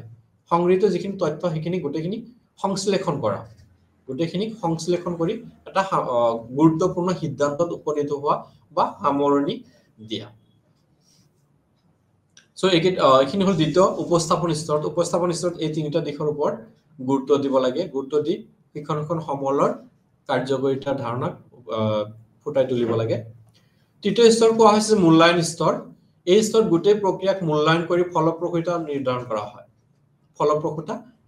সংগৃহীত যিখিনি তথ্য সেইখিনি গোটেইখিনি সংশ্লেষণ কৰা গোটেইখিনি সংশ্লেষণ কৰি এটা গুৰুত্বপূৰ্ণ সিদ্ধান্তত উপনীত হোৱা বা সামৰণি দিয়া সো এইখিনি হল দ্বিতীয় উপস্থাপন স্তৰত এই তিনিটা দিশৰ ওপৰত গুৰুত্ব দিব লাগে গুৰুত্ব দি শিক্ষণ সমলৰ কাৰ্যকৰীতাৰ ধাৰণাক ফুটাই তুলিব লাগে তৃতীয় স্তৰ কোৱা হৈছে মূল্যায়ন স্তৰ এই স্তৰত গোটেই প্ৰক্ৰিয়াক মূল্যায়ন কৰি ফলপ্ৰসূতা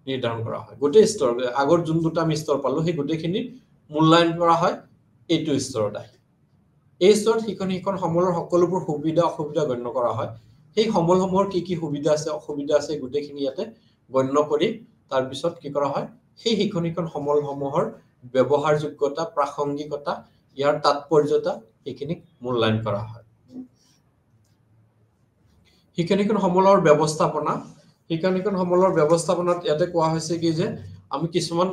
নিৰ্ধাৰণ কৰা হয় গোটেই স্তৰ আগৰ যোন দুটা আমি স্তৰ পালো সেই গোটেইখিনি মূল্যায়ন কৰা হয় এইটো স্তৰত আহি এই স্তৰত শিক্ষণ সমলৰ সকলোবোৰ সুবিধা অসুবিধা গণ্য কৰা হয় সেই সমলসমূহৰ কি সুবিধা আছে অসুবিধা আছে গোটেইখিনি ইয়াতে গণ্য কৰি তাৰ পিছত কি কৰা হয় সেই শিক্ষণ সমলসমূহৰ ব্যৱহাৰযোগ্যতা প্ৰাসংগিকতা ইয়াৰ তাৎপৰ্যতা এইখিনি মূল্যায়ন কৰা হয় শিক্ষণ সমলৰ ব্যৱস্থাপনাত ইয়াতে কোৱা হৈছে কি যে আমি কিছুমান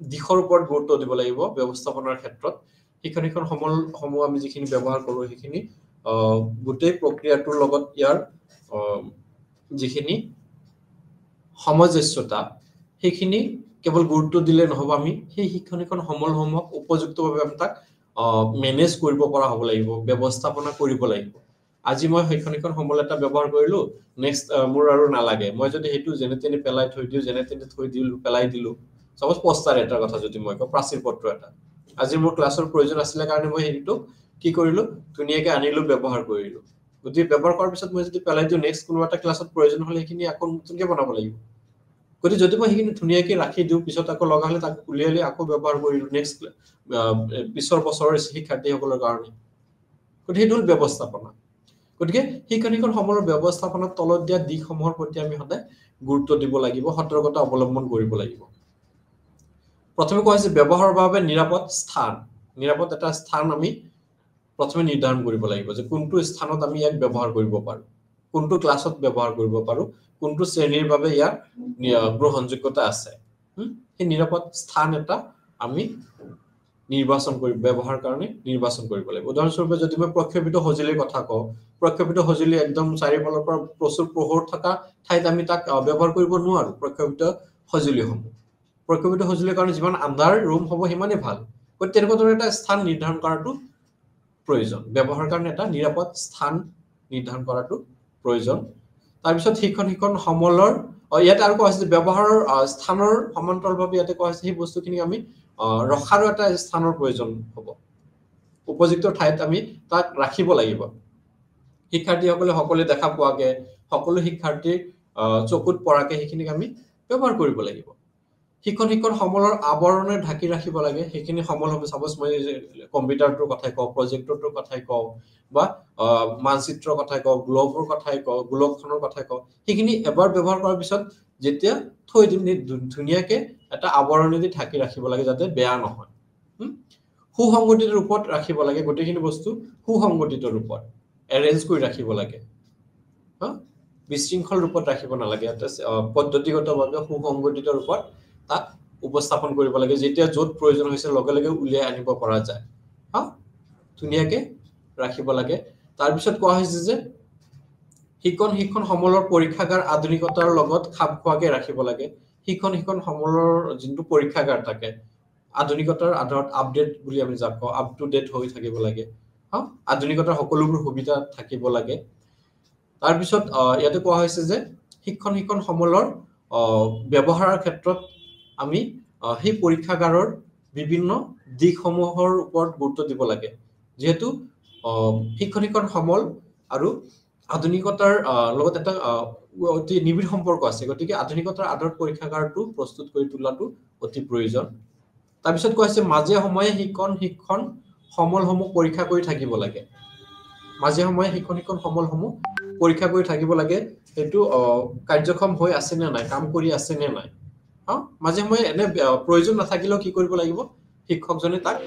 দিশৰ ওপৰত গুৰুত্ব দিব লাগিব ব্যৱস্থাপনাৰ ক্ষেত্ৰত শিক্ষণ সমলসমূহ আমি যিখিনি ব্যৱহাৰ কৰো সেইখিনি গোটেই প্ৰক্ৰিয়াটোৰ লগত ইয়াৰ যিখিনি সামঞ্জস্যতা সেইখিনি কেৱল গুৰুত্ব দিলে নহব আমি সেই শিক্ষণ সমলসমূহক উপযুক্তভাৱে আমি তাক মেনেজ কৰিব পৰা হ'ব লাগিব ব্যৱস্থাপনা কৰিব লাগিব আজি মই শিক্ষণ সমল এটা ব্যৱহাৰ কৰিলো নেক্সট মোৰ আৰু নালাগে মই যদি হেতু যেনে তেনে পেলাই থৈ দিলো পেলাই দিলো সপোজ পোষ্টাৰ এটাৰ কথা যদি মই কওঁ প্ৰাচীৰ পত্ৰ এটা আজি মোৰ ক্লাছৰ প্ৰয়োজন আছিল কাৰণে মই হেতু কি কৰিলো ধুনিয়াকে আনিলো ব্যৱহাৰ কৰিলো গতি ব্যৱহাৰ কৰাৰ পিছত মই যদি পেলাই দিও নেক্সট কোনো এটা ক্লাছত প্ৰয়োজন হলে এইখিনি আকৌ নতুনকে বনাব লাগিব গতি যদি মই এইখিনি ধুনিয়াকে ৰাখি দিও পিছত আকৌ লগা হলে তাক উলিয়ালে আকৌ ব্যৱহাৰ কৰিলো নেক্সট পিছৰ বছৰৰ শিক্ষাৰ্থীসকলৰ কাৰণে গতি হেতু ব্যৱস্থাপনা গতিকে শিক্ষণ সমলৰ ব্যৱস্থাপনাত তলত দিয়া দিশসমূহৰ প্ৰতি আমি সদায় গুৰুত্ব দিব লাগিব সতৰ্কতা অৱলম্বন কৰিব লাগিব প্ৰথমে কোৱা হৈছে ব্যৱহাৰৰ বাবে নিৰাপদ এটা স্থান আমি প্ৰথমে নিৰ্ধাৰণ কৰিব লাগিব যে কোনটো স্থানত আমি ইয়াক ব্যৱহাৰ কৰিব পাৰো কোনটো ক্লাছত ব্যৱহাৰ কৰিব পাৰো কোনটো শ্ৰেণীৰ বাবে ইয়াৰ গ্ৰহণযোগ্যতা আছে এই নিৰাপদ স্থান এটা আমি নিৰ্বাচন কৰি ব্যৱহাৰ কাৰণে নিৰ্বাচন কৰিব লাগিব উদাহৰণস্বৰূপে যদি মই প্ৰক্ষেপিত সঁজুলিৰ কথা কওঁ প্ৰক্ষেপিত সঁজুলি একদম চাৰিওফালৰ পৰা প্ৰচুৰ পোহৰ থকা ঠাইত আমি তাক ব্যৱহাৰ কৰিব নোৱাৰো প্ৰক্ষেপিত সঁজুলিৰ কাৰণে যিমান আন্ধাৰ ৰুম হ'ব সিমানেই ভাল গতিকে তেনেকুৱা ধৰণৰ এটা স্থান নিৰ্ধাৰণ কৰাটো প্ৰয়োজন ব্যৱহাৰ কাৰণে এটা নিৰাপদ স্থান নিৰ্ধাৰণ কৰাটো প্ৰয়োজন তাৰ পিছত শিক্ষণ সমলৰ ইয়াতে আৰু কোৱা হৈছে ব্যৱহাৰৰ স্থানৰ সমান্তৰালভাৱে ইয়াতে কোৱা হৈছে সেই বস্তুখিনি আমি ৰখাৰো এটা স্থানৰ প্ৰয়োজন হ'ব উপযুক্ত ঠাইত আমি তাক ৰাখিব লাগিব শিক্ষাৰ্থীসকলে সকলোৱে দেখা পোৱাকে সকলো শিক্ষাৰ্থীৰ চকুত পৰাকে সেইখিনিক আমি ব্যৱহাৰ কৰিব লাগিব শিক্ষণ সমলৰ আৱৰণে ঢাকি ৰাখিব লাগে সেইখিনি সমল হ'ব সাপোজ মই কম্পিউটাৰটোৰ কথাই কওঁ প্ৰজেক্টৰটোৰ কথাই কওঁ বা মানচিত্ৰৰ কথাই কওঁ গ্লোবৰ কথাই কওঁ গ্লোবখনৰ কথাই কওঁ সেইখিনি এবাৰ ব্যৱহাৰ কৰাৰ পিছত যেতিয়া থৈ দিম ধুনীয়াকে এটা আৱৰণেদি ঢাকি ৰাখিব লাগে যাতে বেয়া নহয় সুসংগঠিত ৰূপত ৰাখিব লাগে গোটেইখিনি বস্তু সুসংগঠিত ৰূপত এৰেঞ্জ কৰি ৰাখিব লাগে বিশৃংখল ৰূপত ৰাখিব নালাগে পদ্ধতিগতভাৱে সুসংগঠিত ৰূপত তাক উপস্থাপন কৰিব লাগে যেতিয়া য'ত প্ৰয়োজন হৈছে লগে লগে উলিয়াই আনিব পৰা যায় ধুনীয়াকে ৰাখিব লাগে তাৰ পিছত কোৱা হৈছে যে শিক্ষণ সমলৰ পৰীক্ষাগাৰ আধুনিকতাৰ লগত খাপ খোৱাকে ৰাখিব লাগে শিক্ষণ সমলৰ যোনটো পৰীক্ষাগাৰ থাকে আধুনিকতাৰ আধাৰত আপডেট বুলি আমি যাক কওঁ আপ টু ডেট হৈ থাকিব লাগে আধুনিকতাৰ সকলোবোৰ সুবিধা থাকিব লাগে তাৰ পিছত ইয়াতে কোৱা হৈছে যে শিক্ষণ সমলৰ ব্যৱহাৰৰ ক্ষেত্ৰত আমি সেই পৰীক্ষাগাৰৰ বিভিন্ন দিশসমূহৰ ওপৰত গুৰুত্ব দিব লাগে যেহেতু শিক্ষণ সমল আৰু আধুনিকতাৰ লগত এটা অতি নিবিড় সম্পৰ্ক আছে গতিকে আধুনিকতাৰ আধাৰত পৰীক্ষাগাৰটো প্ৰস্তুত কৰি তোলাটো অতি প্ৰয়োজন তাৰ পিছত কোৱা হৈছে মাজে সময়ে শিক্ষণ সমলসমূহ পৰীক্ষা কৰি থাকিব লাগে মাজে সময়ে শিক্ষণ সমলসমূহ পৰীক্ষা কৰি থাকিব লাগে সেইটো কাৰ্যক্ষম হৈ আছে নে নাই কাম কৰি আছে নে নাই মাজে সময়ে এনে প্ৰয়োজন নাথাকিলেও কি কৰিব লাগিব শিক্ষকজনে তাক